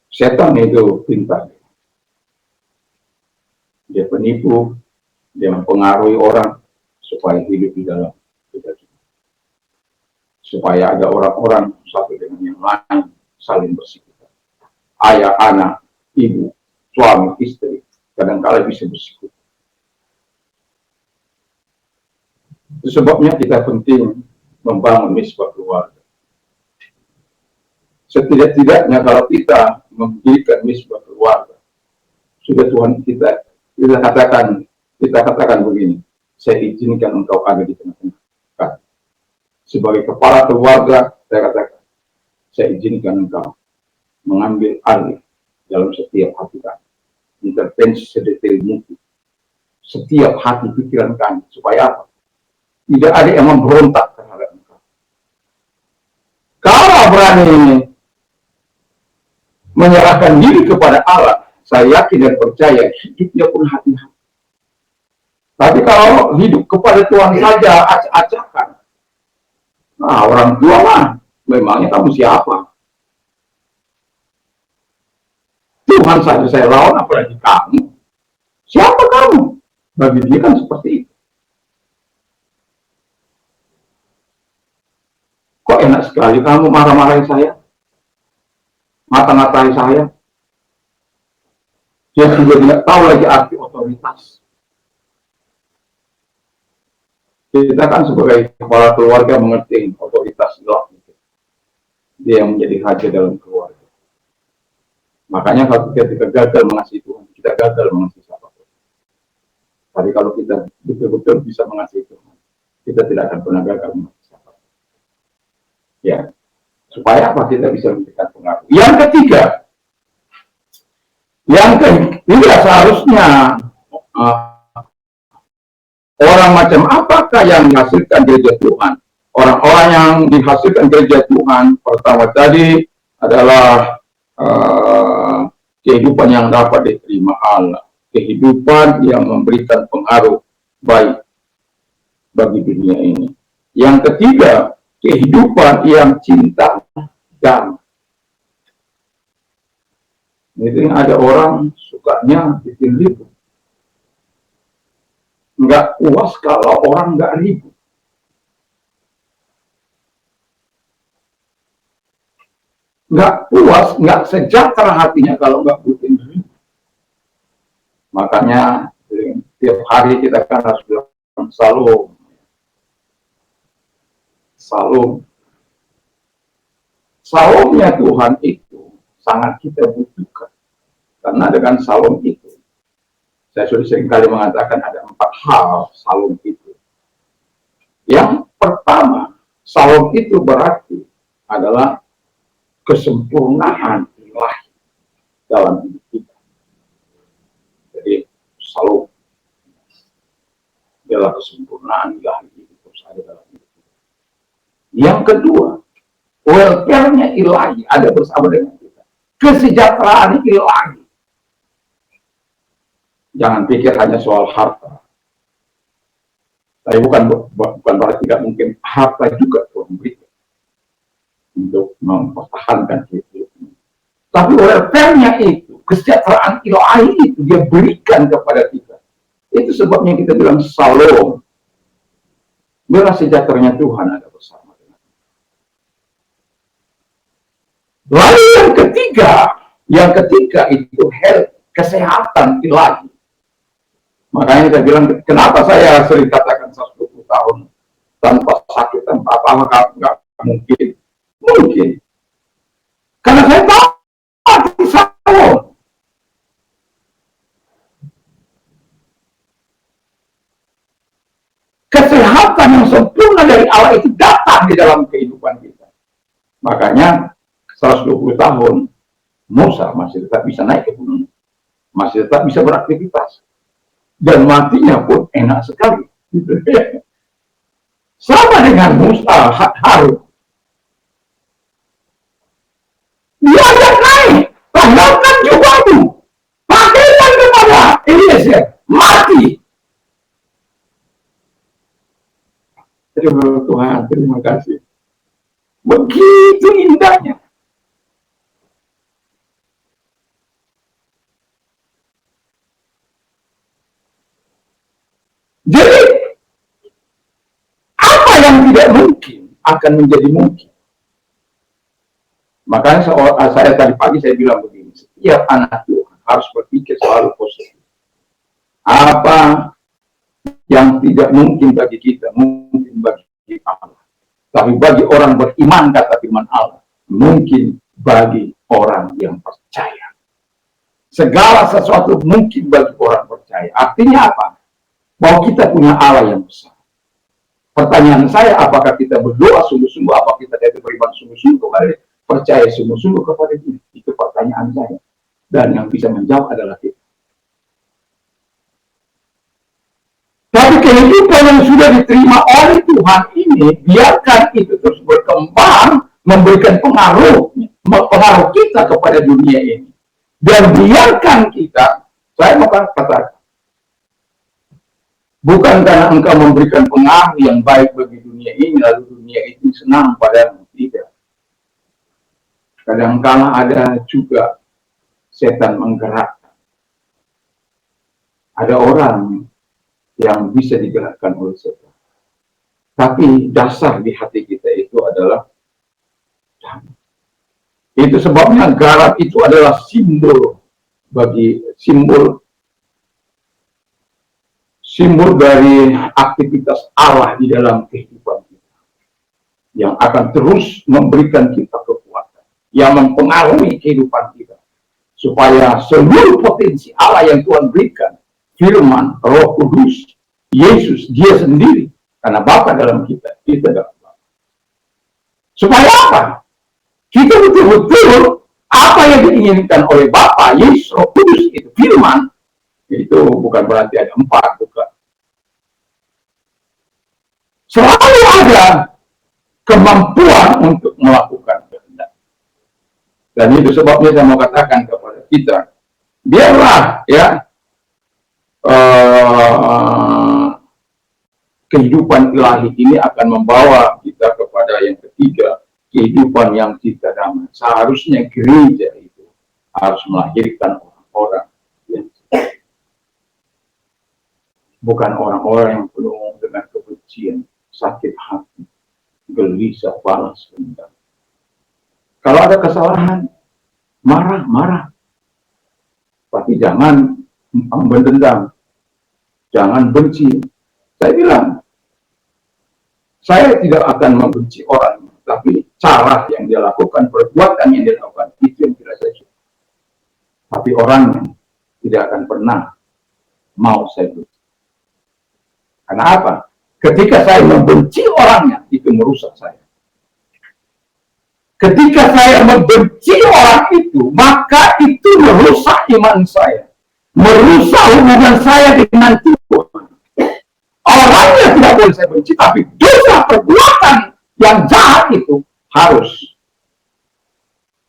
Setan itu pintar. Dia penipu, dia mempengaruhi orang supaya hidup di dalam kegaduhan. Supaya ada orang-orang satu dengan yang lain saling bersikutan. Ayah, anak, ibu, suami, istri, kadang-kala bisa bersikutan. Itu sebabnya kita penting membangun misbah keluarga. Setidak-tidaknya kalau kita mendirikan misbah keluarga, sudah Tuhan kita katakan begini, saya izinkan engkau ada di tengah-tengah kami. Sebagai kepala keluarga, saya katakan, saya izinkan engkau mengambil alih dalam setiap hati kami, intervensi sedetail mungkin setiap hati pikiran kami, supaya apa? Tidak ada yang memberontak terhadap Engkau. Kalau berani menyerahkan diri kepada Allah, saya yakin dan percaya hidupnya pun hati-hati. Tapi kalau hidup kepada Tuhan saja acak-acakan, nah orang tua mah, memangnya kamu siapa? Tuhan saja saya lawan, apalagi kamu. Siapa kamu? Bagi dia kan seperti itu. Kok enak sekali kamu marah-marahin saya, mata-matain saya. Dia juga tidak tahu lagi arti otoritas. Kita kan sebagai kepala keluarga mengerti otoritas Allah. Dia yang menjadi raja dalam keluarga. Makanya kalau kita gagal mengasihi Tuhan, kita gagal mengasihi siapapun. Tapi kalau kita betul-betul bisa mengasihi Tuhan, kita tidak akan pernah gagal mengasihi siapapun. Ya, supaya apa? Kita bisa memberikan pengaruh. Yang ketiga, seharusnya orang macam apakah yang menghasilkan gereja Tuhan? Orang-orang yang dihasilkan gereja Tuhan pertama tadi adalah kehidupan yang dapat diterima Allah, kehidupan yang memberikan pengaruh baik bagi dunia ini. Yang ketiga, kehidupan yang cinta damai. Jadi ada orang sukanya bikin ribut, nggak puas kalau orang nggak ribut. Nggak puas, nggak sejahtera hatinya kalau nggak bikin ribut. Makanya tiap hari kita kan harus bilang salam. Salam. Salamnya Tuhan itu sangat kita butuhkan. Karena dengan salam itu, saya sudah sering kali mengatakan ada 4 hal salam itu. Yang pertama, salam itu berarti adalah kesempurnaan ilahi dalam hidup kita. Jadi salam adalah kesempurnaan ilahi itu terus ada dalam hidup kita. Yang kedua, welfare-nya ilahi ada bersama dengan kita. Kesejahteraan ilahi. Jangan pikir hanya soal harta. Tapi bukan berarti tidak mungkin harta juga Tuhan berikan untuk mempertahankan hidupnya. Tapi welfare-nya itu, kesejahteraan ilahi itu dia berikan kepada kita. Itu sebabnya kita bilang salam. Biarlah sejahteranya Tuhan ada bersama dengan kita. Lalu yang ketiga itu health, kesehatan ilahi. Makanya saya bilang, kenapa saya sering katakan 120 tahun tanpa sakit, tanpa apa-apa, nggak mungkin. Mungkin. Karena saya tahu hati saya. Kesehatan yang sempurna dari Allah itu datang di dalam kehidupan kita. Makanya 120 tahun Musa masih tetap bisa naik ke gunung. Masih tetap bisa beraktivitas. Dan matinya pun enak sekali. Gitu. Sama dengan Musa, Harun. Dia yang naik, tanggalkan jubahmu, pakaikan kepada Eliezer, mati. Tuhan, terima kasih. Begitu indahnya. Jadi, apa yang tidak mungkin akan menjadi mungkin. Makanya saya tadi pagi saya bilang begini, setiap anak Tuhan harus berpikir selalu positif. Apa yang tidak mungkin bagi kita, mungkin bagi Allah. Tapi bagi orang beriman, kata firman Allah, mungkin bagi orang yang percaya. Segala sesuatu mungkin bagi orang percaya. Artinya apa? Bahwa kita punya Allah yang besar. Pertanyaan saya, apakah kita berdoa sungguh-sungguh, apakah kita beriman sungguh-sungguh kepada dia, percaya sungguh-sungguh kepada dia? Itu Pak. pertanyaan saya. Dan yang bisa menjawab adalah kita. Tapi kehidupan yang sudah diterima oleh Tuhan ini, biarkan itu terus berkembang, memberikan pengaruh kita kepada dunia ini. Dan biarkan kita, saya mau katakan, bukan karena engkau memberikan pengaruh yang baik bagi dunia ini, lalu dunia itu senang padamu. Tidak. Kadang-kala ada juga setan menggerakkan. Ada orang yang bisa digerakkan oleh setan. Tapi dasar di hati kita itu adalah damai. Itu sebabnya garam itu adalah simbol dari aktivitas Allah di dalam kehidupan kita, yang akan terus memberikan kita kekuatan, yang mempengaruhi kehidupan kita, supaya seluruh potensi Allah yang Tuhan berikan, firman, Roh Kudus, Yesus, dia sendiri, karena Bapa dalam kita dalam Bapa. Supaya apa? Kita betul-betul apa yang diinginkan oleh Bapa, Yesus, Roh Kudus, itu firman, itu bukan berarti ada 4, bukan. Selalu ada kemampuan untuk melakukan kehendak. Dan itu sebabnya saya mau katakan kepada kita, biarlah ya kehidupan ilahi ini akan membawa kita kepada yang ketiga, kehidupan yang kita damai. Seharusnya gereja itu harus melahirkan orang-orang yang bukan orang-orang yang penuh dengan kebencian, sakit hati, gelisah, balas dendam. Kalau ada kesalahan, marah. Tapi jangan mendendam, jangan benci. Saya bilang, saya tidak akan membenci orang, tapi cara yang dia lakukan, perbuatan yang dia lakukan, itu yang tidak saya suka. Tapi orangnya tidak akan pernah mau saya benci. Karena apa? Ketika saya membenci orangnya, itu merusak saya. Ketika saya membenci orang itu, maka itu merusak iman saya. Merusak hubungan saya dengan Tuhan. Orangnya tidak boleh saya benci, tapi dosa perbuatan yang jahat itu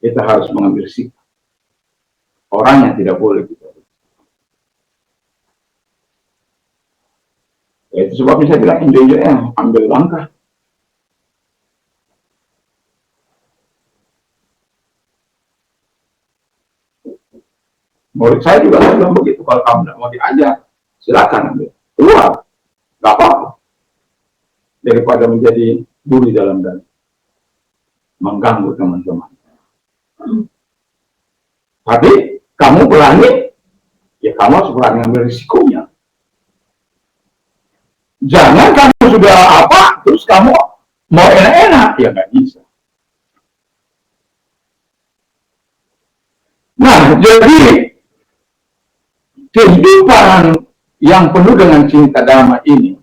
kita harus mengambil sikap. Orangnya tidak boleh kita benci. Ya, itu sebabnya saya bilang enjoy-enjoy, ambil langkah. Murid saya juga bilang begitu, kalau kamu tidak mau diajar, silakan ambil. Keluar, nggak apa-apa. Daripada menjadi duri dalam dan mengganggu teman-teman. Tapi kamu berani, ya kamu harus berani ambil risikonya. Jangan kamu sudah apa, terus kamu mau enak-enak, ya nggak bisa. Nah, jadi kehidupan yang penuh dengan cinta damai ini,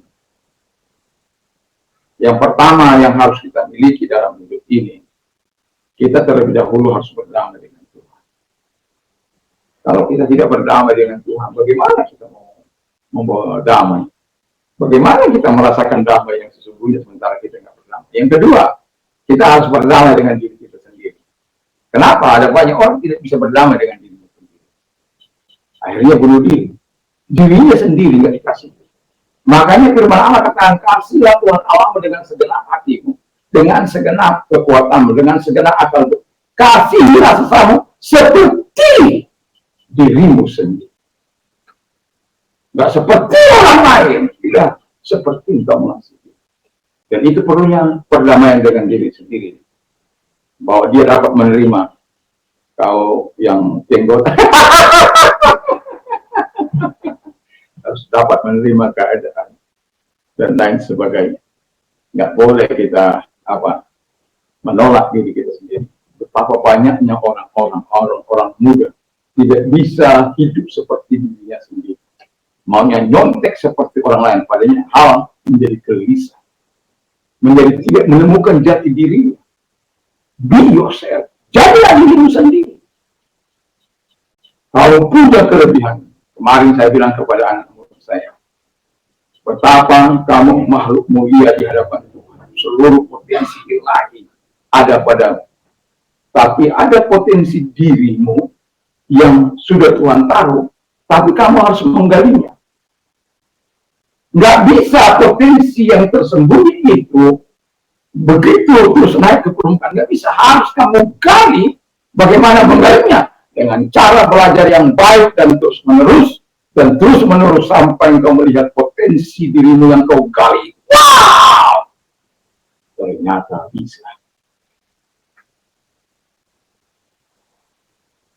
yang pertama yang harus kita miliki dalam hidup ini, kita terlebih dahulu harus berdamai dengan Tuhan. Kalau kita tidak berdamai dengan Tuhan, bagaimana kita mau membawa damai? Bagaimana kita merasakan damai yang sesungguhnya sementara kita nggak berdamai? Yang kedua, kita harus berdamai dengan diri kita sendiri. Kenapa? Ada banyak orang tidak bisa berdamai dengan dirinya sendiri. Akhirnya bunuh diri. Dirinya sendiri nggak dikasih. Makanya firman Allah katakan, kasihlah Tuhan Allahmu dengan segenap hatimu, dengan segenap kekuatanmu, dengan segenap akalmu. Kasihilah sesamamu seperti dirimu sendiri. Nggak seperti orang lain, tidak seperti kamu sendiri. Dan itu perlunya perdamaian dengan diri sendiri, bahwa dia dapat menerima kau yang jenggot harus dapat menerima keadaan dan lain sebagainya. Nggak boleh kita menolak diri kita sendiri. Betapa banyaknya orang muda tidak bisa hidup seperti dirinya sendiri. Maunya nyontek seperti orang lain, padanya hal menjadi gelisah, menjadi tidak menemukan jati dirinya. Be yourself, jadilah dirimu sendiri. Kalau punya kelebihan, kemarin saya bilang kepada anak murid saya, betapa kamu makhluk mulia di hadapan Tuhan. Seluruh potensi ilahi ada padamu. Tapi ada potensi dirimu yang sudah Tuhan taruh, tapi kamu harus menggalinya. Nggak bisa potensi yang tersembunyi itu begitu terus naik ke permukaan. Nggak bisa, harus kamu gali. Bagaimana menggalinya? Dengan cara belajar yang baik dan terus menerus sampai kau melihat potensi dirimu yang kau gali. Wow, ternyata bisa.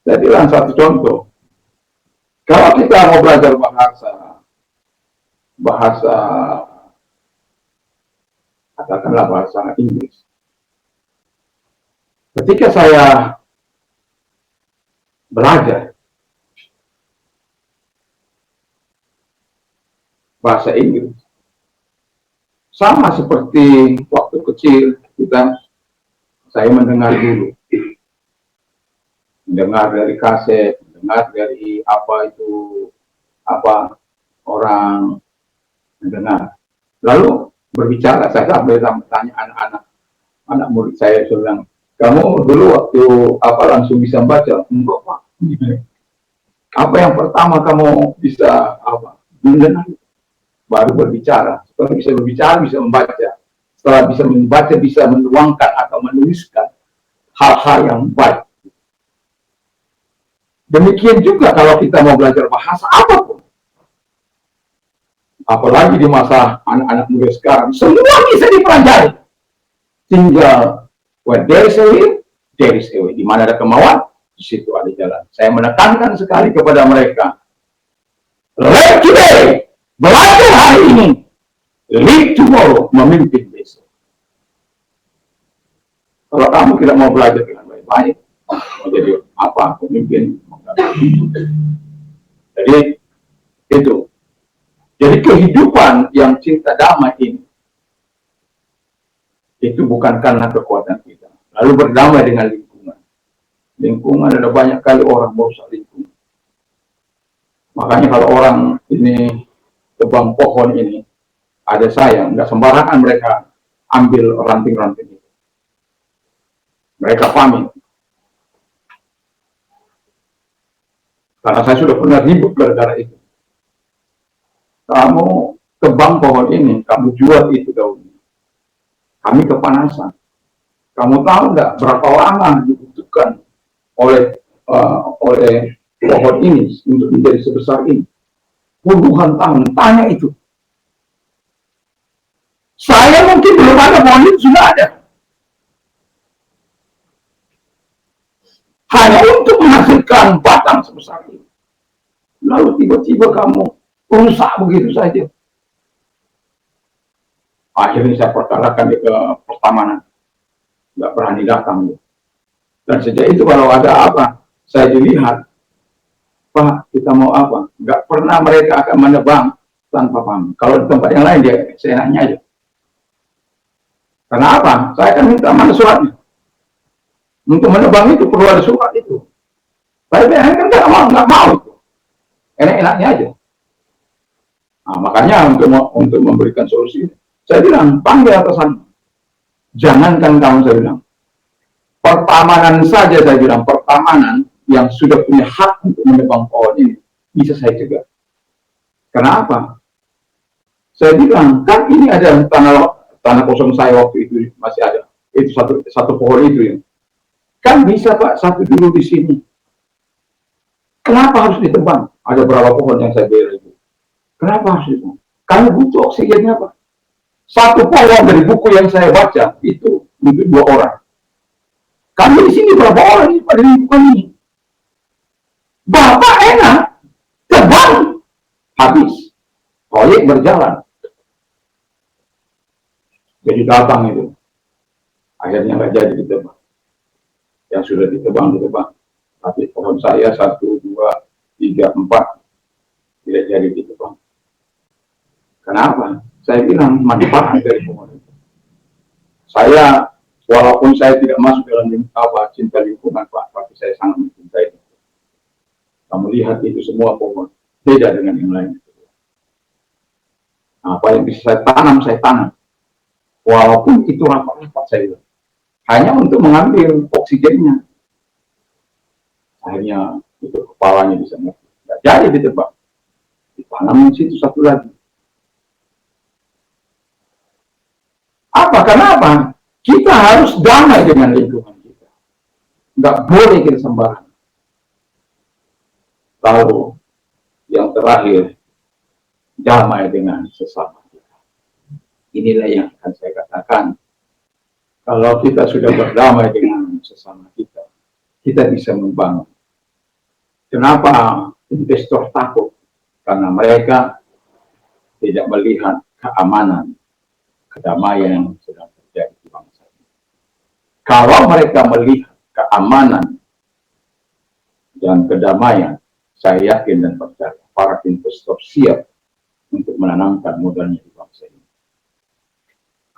Saya bilang satu contoh, kalau kita mau belajar bahasa katakanlah bahasa Inggris, ketika saya belajar bahasa Inggris, sama seperti waktu kecil saya mendengar dulu, mendengar dari kaset, mendengar dari orang mendengar, lalu berbicara. Saya sampai tanya anak murid saya bilang, kamu dulu waktu langsung bisa baca? Enggak, Pak. Apa yang pertama kamu bisa mendengar, baru berbicara. Setelah bisa berbicara, bisa membaca. Setelah bisa membaca, bisa menuangkan atau menuliskan hal-hal yang baik. Demikian juga kalau kita mau belajar bahasa apapun. Apalagi di masa anak-anak muda sekarang, semua bisa dipelajari. Tinggal where there is a will, there is a way. Di mana ada kemauan, di situ ada jalan. Saya menekankan sekali kepada mereka, learn today, belajar hari ini, lead tomorrow, memimpin besok. Kalau kamu tidak mau belajar dengan baik-baik, mau jadi pemimpin. Jadi itu. Jadi kehidupan yang cinta damai ini, itu bukan karena kekuatan kita. Lalu berdamai dengan lingkungan. Lingkungan ada banyak kali orang merusak lingkungan. Makanya kalau orang ini tebang pohon ini, ada saya, nggak sembarangan mereka ambil ranting-ranting itu. Mereka pamit. Karena saya sudah pernah ribut gara-gara itu. Kamu tebang pohon ini, kamu jual itu daunnya. Kami kepanasan. Kamu tahu nggak berapa lama dibutuhkan oleh pohon ini untuk menjadi sebesar ini? Puluhan tahun. Tanya itu. Saya mungkin belum ada, pohon itu sudah ada. Hanya untuk menghasilkan batang sebesar ini. Lalu tiba-tiba kamu rusak begitu saja. Akhirnya saya perkarakan ke pertamanan. Nggak berani datang. Dan sejak itu kalau ada saya dilihat, Pak, kita mau apa? Nggak pernah mereka akan menebang tanpa pamit. Kalau di tempat yang lain, dia seenaknya aja. Kenapa? Saya akan minta mana suratnya. Untuk menebang itu perlu ada surat itu. Tapi kan nggak mau itu. Enak-enaknya aja. Nah, makanya untuk memberikan solusi, saya bilang, panggil atasan. Jangankan kamu, saya bilang. Pertamanan saja, saya bilang, pertamanan yang sudah punya hak untuk menebang pohon ini, bisa saya cegah. Kenapa? Saya bilang, kan ini ada tanah kosong saya waktu itu masih ada. Itu satu pohon itu ya. Kan bisa Pak, satu dulu di sini. Kenapa harus ditebang? Ada berapa pohon yang saya beli itu? Kenapa harus ditebang? Karena butuh oksigennya Pak. Satu pohon dari buku yang saya baca itu untuk 2 orang. Kami di sini berapa orang ini pada lingkungan ini? Bapak enak, tebang, habis. Proyek berjalan. Jadi datang itu. Akhirnya nggak jadi ditebang. Yang sudah ditebang. Tapi pohon saya 1, 2, 3, 4 tidak jadi ditebang. Kenapa? Saya bilang manfaat dari pohon itu. Saya, walaupun saya tidak masuk dalam cinta lingkungan Pak, tapi saya sangat mencintai itu. Kamu lihat itu semua pohon beda dengan yang lain. Apa yang bisa saya tanam. Walaupun itu rapat-rapat saya, hanya untuk mengambil oksigennya. Akhirnya itu kepalanya bisa mati. Nggak jadi ditebak. Ditanam di situ satu lagi. Apa? Kenapa? Kita harus damai dengan lingkungan kita. Nggak boleh kita sembarangan. Lalu yang terakhir, damai dengan sesama kita. Inilah yang akan saya katakan. Kalau kita sudah berdamai dengan sesama kita, kita bisa membangun. Kenapa investor takut? Karena mereka tidak melihat keamanan, kedamaian yang sedang terjadi di bangsa ini. Kalau mereka melihat keamanan dan kedamaian, saya yakin dan percaya para investor siap untuk menanamkan modalnya di bangsa ini.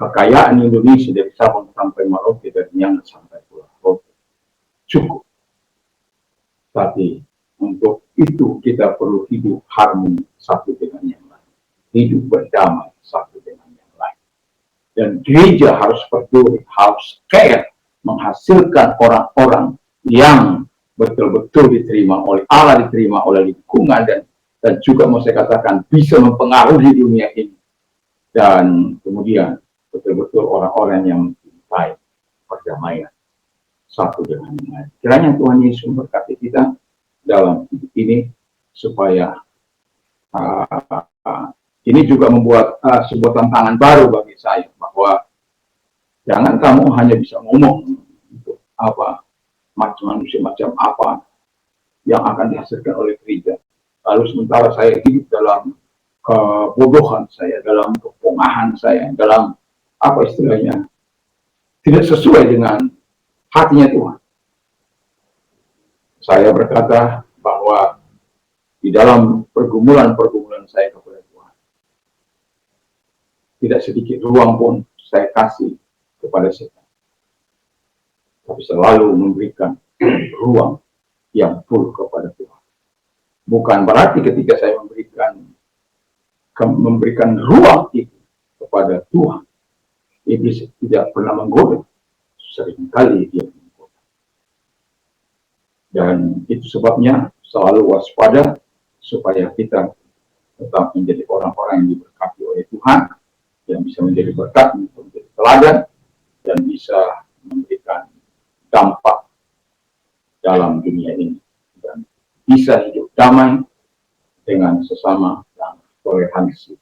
Kekayaan Indonesia dari Sabang sampai Merauke, dari Niangas sampai Pulau Rote cukup. Tapi untuk itu kita perlu hidup harmoni satu dengan yang lain, hidup berdamai satu dengan yang lain. Dan gereja harus peduli, harus care, menghasilkan orang-orang yang betul-betul diterima oleh Allah, diterima oleh lingkungan, dan juga mau saya katakan bisa mempengaruhi dunia ini. Dan kemudian betul-betul orang-orang yang mencintai perdamaian satu dengan yang lain. Kiranya Tuhan Yesus memberkati kita dalam hidup ini, supaya ini juga membuat sebuah tantangan baru bagi saya, bahwa jangan kamu hanya bisa ngomong untuk apa, macam manusia macam apa yang akan dihasilkan oleh gereja, lalu sementara saya hidup dalam kebodohan saya, dalam kepongahan saya, dalam apa istilahnya, tidak sesuai dengan hatinya Tuhan. Saya berkata bahwa di dalam pergumulan-pergumulan saya kepada Tuhan, tidak sedikit ruang pun saya kasih kepada setan, tapi selalu memberikan ruang yang full kepada Tuhan. Bukan berarti ketika saya memberikan ruang itu kepada Tuhan, iblis tidak pernah menggoda. Seringkali dia menggoda. Dan itu sebabnya selalu waspada, supaya kita tetap menjadi orang-orang yang diberkati oleh Tuhan, yang bisa menjadi berkat, menjadi teladan, dan bisa memberikan dampak dalam dunia ini, dan bisa hidup damai dengan sesama dan toleransi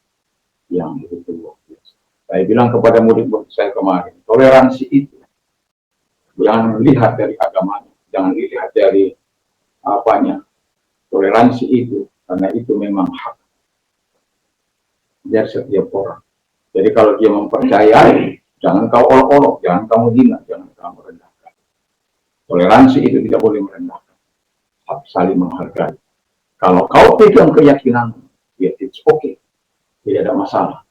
yang begitu luar biasa. Saya bilang kepada murid-murid saya kemarin, toleransi itu jangan lihat dari agamanya, jangan lihat dari apanya. Toleransi itu, karena itu memang hak dari setiap orang. Jadi kalau dia mempercayai, jangan kau olok-olok, jangan kamu hina, jangan kamu rendahkan. Toleransi itu tidak boleh merendahkan, tapi saling menghargai. Kalau kau pegang keyakinan, ya it's okay, tidak ada masalah.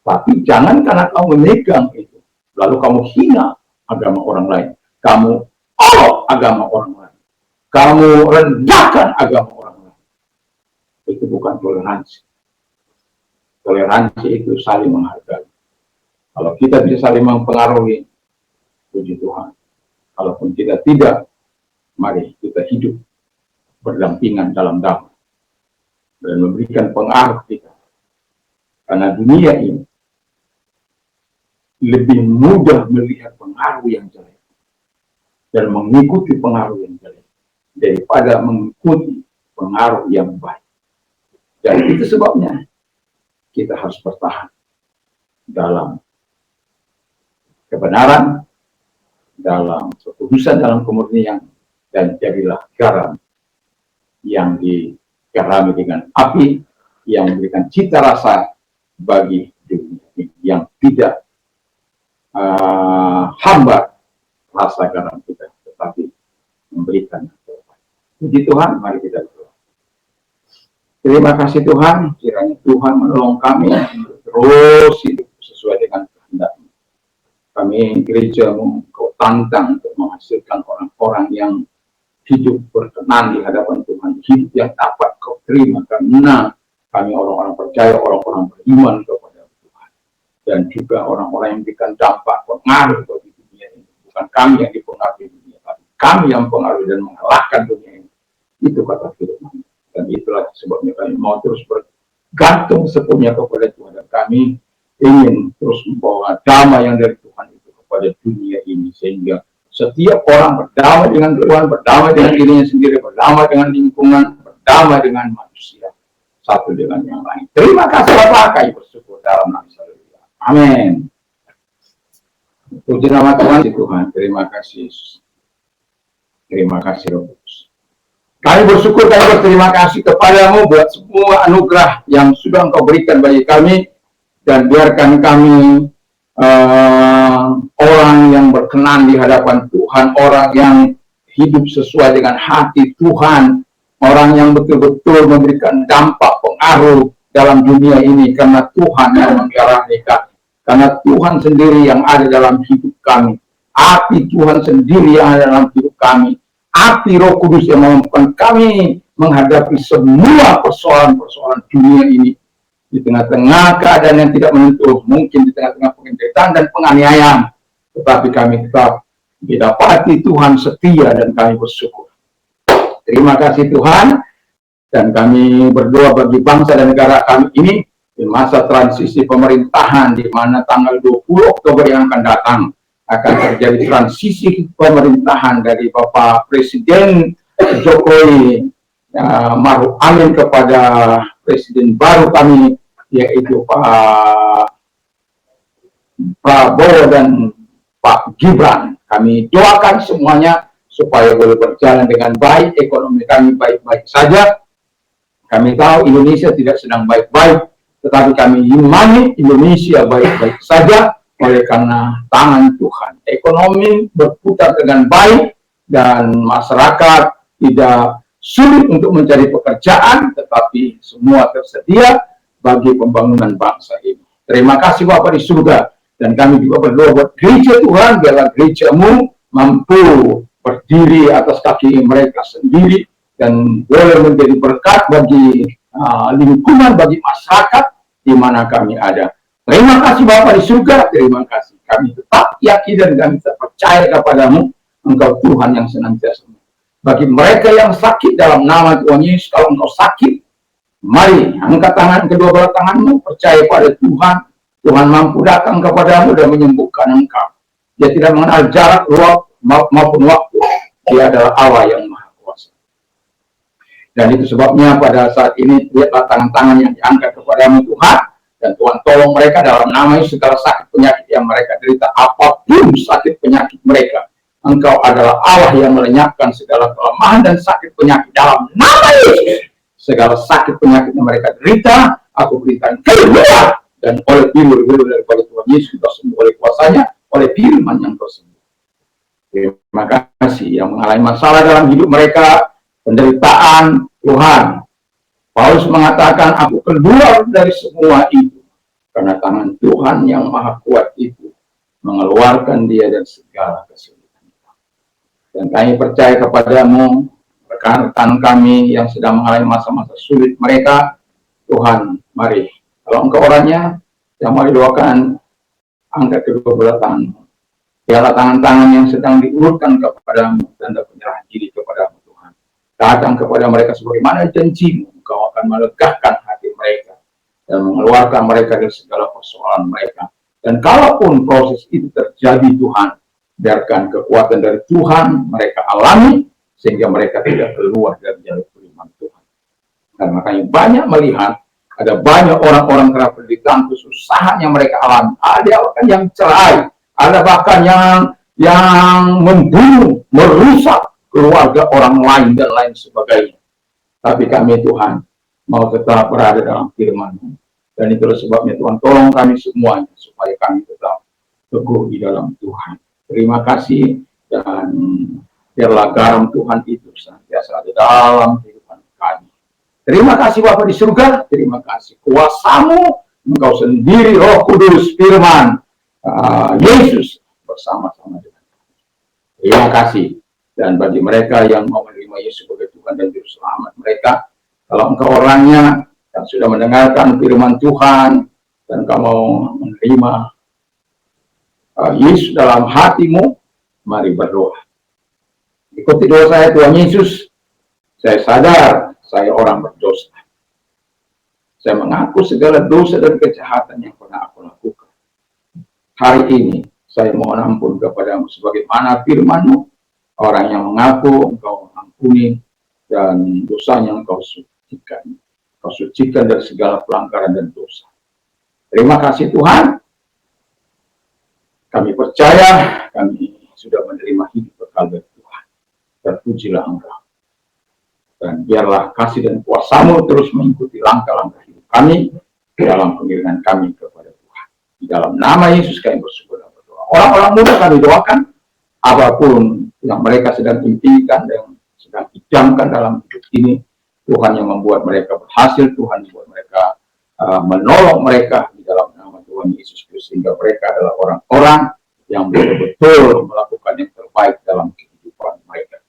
Tapi jangan karena kau memegang itu, lalu kamu hina agama orang lain, kamu olok agama orang lain, kamu rendahkan agama orang lain. Itu bukan toleransi. Toleransi itu saling menghargai. Kalau kita bisa saling mempengaruhi, puji Tuhan. Kalaupun kita tidak, mari kita hidup berdampingan dalam damai dan memberikan pengaruh kita. Karena dunia ini lebih mudah melihat pengaruh yang jelek dan mengikuti pengaruh yang jelek daripada mengikuti pengaruh yang baik. Dan itu sebabnya kita harus bertahan dalam kebenaran, dalam kekudusan, dalam kemurnian, dan jadilah garam yang digarami dengan api yang memberikan cita rasa bagi dunia ini, yang tidak hambar rasa garam kita, tetapi memberikan. Puji Tuhan, mari kita berdoa. Terima kasih Tuhan, kiranya Tuhan menolong kami terus hidup sesuai dengan kehendak-Mu. Kami gereja-Mu, Kau tantang untuk menghasilkan orang-orang yang hidup berkenan di hadapan Tuhan hidup yang dapat Kau terima, karena kami orang-orang percaya, orang-orang beriman kepada Tuhan, dan juga orang-orang yang memberikan dampak pengaruh bagi dunia ini. Bukan kami yang dipengaruhi dunia, tapi kami yang pengaruhi dan mengalahkan dunia ini. Itu kata firman. Dan itulah sebabnya kami mau terus bergantung sepenuhnya kepada Tuhan, dan kami ingin terus membawa damai yang dari Tuhan itu kepada dunia ini, sehingga setiap orang berdamai dengan Tuhan, berdamai dengan dirinya sendiri, berdamai dengan lingkungan, berdamai dengan manusia, satu dengan yang lain. Terima kasih Bapak, kami bersyukur dalam nama Yesus. Amin. Puji nama Tuhan. Terima kasih. Terima kasih Roh Kudus. Kami bersyukur, kami berterima kasih kepadamu buat semua anugerah yang sudah Engkau berikan bagi kami, dan biarkan kami orang yang berkenan di hadapan Tuhan, orang yang hidup sesuai dengan hati Tuhan, orang yang betul-betul memberikan dampak pengaruh dalam dunia ini, karena Tuhan yang menggerakkan kami, karena Tuhan sendiri yang ada dalam hidup kami, api Tuhan sendiri yang ada dalam hidup kami, api Roh Kudus yang memampukan kami menghadapi semua persoalan-persoalan dunia ini, di tengah-tengah keadaan yang tidak menentu, mungkin di tengah-tengah penderitaan dan penganiayaan, tetapi kami tetap didapati Tuhan setia, dan kami bersyukur. Terima kasih Tuhan, dan kami berdoa bagi bangsa dan negara kami ini di masa transisi pemerintahan, di mana tanggal 20 Oktober yang akan datang akan terjadi transisi pemerintahan dari Bapak Presiden Jokowi Maruf Amin kepada Presiden baru kami, yaitu Pak Prabowo dan Pak Gibran. Kami doakan semuanya supaya boleh berjalan dengan baik, ekonomi kami baik-baik saja. Kami tahu Indonesia tidak sedang baik-baik, tetapi kami imani Indonesia baik-baik saja oleh karena tangan Tuhan. Ekonomi berputar dengan baik, dan masyarakat tidak sulit untuk mencari pekerjaan, tetapi semua tersedia bagi pembangunan bangsa ini. Terima kasih Bapak di surga, dan kami juga berdoa buat gereja Tuhan, biarlah gerejamu mampu berdiri atas kaki mereka sendiri, dan boleh menjadi berkat bagi lingkungan, bagi masyarakat di mana kami ada. Terima kasih Bapak di surga, terima kasih. Kami tetap yakin dan kami tetap percaya kepadamu, Engkau Tuhan yang senantiasa. Bagi mereka yang sakit dalam nama Tuhan Yesus, kalau engkau sakit, mari angkat tangan, kedua belah tanganmu, percaya pada Tuhan. Tuhan mampu datang kepadamu dan menyembuhkan engkau. Dia tidak mengenal jarak, ruang maupun waktu. Dia adalah Allah yang Maha Kuasa. Dan itu sebabnya pada saat ini lihatlah tangan-tangan yang diangkat kepadamu Tuhan, dan Tuhan tolong mereka dalam nama Yesus. Segala sakit penyakit yang mereka derita, apapun sakit penyakit mereka, Engkau adalah Allah yang melenyapkan segala kelemahan dan sakit penyakit dalam nama Yesus. Segala sakit penyakit yang mereka derita, aku berikan keluar, dan oleh firman daripada Tuhan Yesus kita sembuh oleh kuasanya, oleh firman yang tersembuh. Terima kasih. Yang mengalami masalah dalam hidup mereka, penderitaan, Tuhan, Paulus mengatakan, aku keluar dari semua itu, karena tangan Tuhan yang maha kuat itu mengeluarkan dia dari segala kesulitan. Dan kami percaya kepadamu, rekan-rekan kami yang sedang mengalami masa-masa sulit mereka, Tuhan, mari, kalau engkau orangnya, yang mari doakan, angkat kedua belah tanganmu. Biarlah tangan-tangan yang sedang diulurkan kepadamu, tanda penyerahan diri kepadamu Tuhan. Datang kepada mereka sebagaimana janjimu, engkau akan melegakan hati mereka, dan mengeluarkan mereka dari segala persoalan mereka. Dan kalaupun proses itu terjadi Tuhan, biarkan kekuatan dari Tuhan mereka alami, sehingga mereka tidak keluar dari jalur firman Tuhan. Karena kami banyak melihat, ada banyak orang-orang kerap penderitaan, kesusahan yang mereka alami. Ada bahkan yang cerai, ada bahkan yang membunuh, merusak keluarga orang lain, dan lain sebagainya. Tapi kami Tuhan, mau tetap berada dalam firman-Mu. Dan itulah sebabnya Tuhan, tolong kami semuanya, supaya kami tetap teguh di dalam Tuhan. Terima kasih, dan biarlah garam Tuhan itu senantiasa ada dalam kehidupan kami. Terima kasih Bapa di surga, terima kasih kuasa-Mu, Engkau sendiri, Roh Kudus, firman Yesus bersama-sama dengan kami. Terima kasih, dan bagi mereka yang mau menerima Yesus sebagai Tuhan Tuhan dan Juru Selamat mereka. Kalau engkau orangnya yang sudah mendengarkan firman Tuhan dan engkau mau menerima Yesus dalam hatimu, mari berdoa. Ikuti doa saya, Tuhan Yesus. Saya sadar saya orang berdosa. Saya mengaku segala dosa dan kejahatan yang pernah aku lakukan. Hari ini saya mohon ampun kepadamu sebagaimana firman-Mu. Orang yang mengaku engkau ampuni dan dosanya engkau sucikan. Engkau sucikan dari segala pelanggaran dan dosa. Terima kasih Tuhan. Kami percaya kami sudah menerima hidup berkal dari Tuhan. Terpujilah Engkau. Dan biarlah kasih dan kuasa-Mu terus mengikuti langkah-langkah hidup kami dalam pengiringan kami kepada Tuhan. Di dalam nama Yesus kami bersyukur dan berdoa. Orang-orang muda kami doakan, apapun yang mereka sedang impikan dan sedang idamkan dalam hidup ini, Tuhan yang membuat mereka berhasil, Tuhan yang membuat mereka menolong mereka di dalam nama Tuhan Yesus Kristus, sehingga mereka adalah orang-orang yang betul-betul melakukan yang terbaik dalam kehidupan mereka.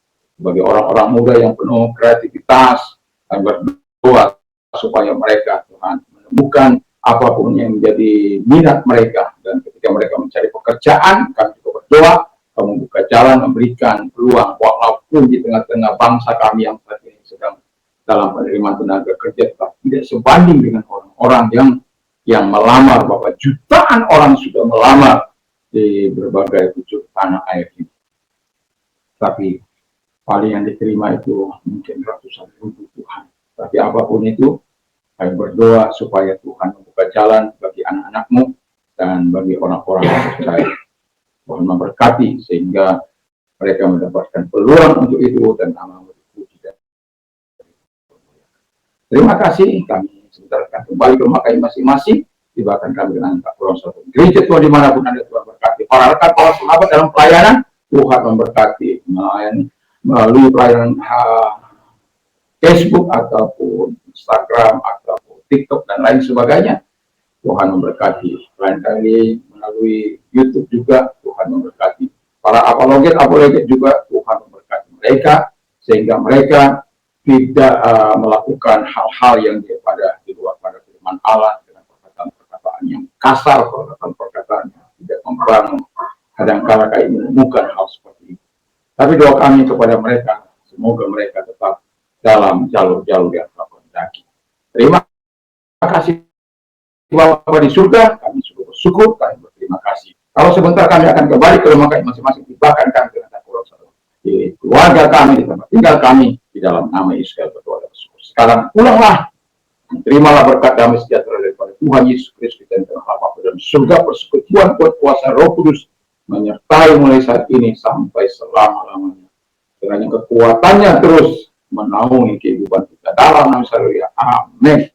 Bagi orang-orang muda yang penuh kreativitas, kami berdoa supaya mereka, Tuhan, menemukan apapun yang menjadi minat mereka, dan ketika mereka mencari pekerjaan, kami juga berdoa, kamu buka jalan, memberikan peluang, walaupun di tengah-tengah bangsa kami yang saat ini sedang dalam penerimaan tenaga kerja, tetap tidak sebanding dengan orang-orang yang melamar, Bapak. Jutaan orang sudah melamar di berbagai penjuru tanah air ini. Tapi paling yang diterima itu mungkin ratusan ribu Tuhan. Tapi apapun itu, kami berdoa supaya Tuhan membuka jalan bagi anak-anak-Mu dan bagi orang-orang yang percaya. Tuhan memberkati sehingga mereka mendapatkan peluang untuk itu dan nama-Mu dipuji. Terima kasih. Kami sebentar akan kembali ke rumah kami masing-masing. Tibakan kami dengan Pak Pulau Satu. Gereja Tuhan dimanapun Anda, Tuhan berkati. Para rekan, para sahabat dalam pelayanan, Tuhan memberkati melalui pelayanan Facebook ataupun Instagram ataupun TikTok dan lain sebagainya. Tuhan memberkati. Lain kali melalui YouTube juga Tuhan memberkati. Para apologet juga Tuhan memberkati mereka sehingga mereka tidak melakukan hal-hal yang di luar pada firman Allah dengan perkataan-perkataan yang kasar, perkataan-perkataan yang tidak membangun. Kadang-kadang kami menemukan hal seperti itu. Tapi doa kami kepada mereka, semoga mereka tetap dalam jalur-jalur yang telah kehendaki. Terima kasih Bapa di surga, kami sudah bersyukur, kami berterima kasih. Kalau sebentar kami akan kembali ke rumah kami masing-masing, tibakan kami dengan Pulau Satu. Di keluarga kami, di tempat tinggal kami, di dalam nama Yesus kami berdoa dan bersyukur. Sekarang pulanglah, terimalah berkat damai sejahtera daripada Tuhan Yesus Kristus dan Tuhan Bapa dan surga, persekutuan kuat kuasa Roh Kudus menyertai mulai saat ini sampai selama-lamanya. Kiranya kekuatannya terus menaungi kehidupan kita dalam nama Yesus. Amin.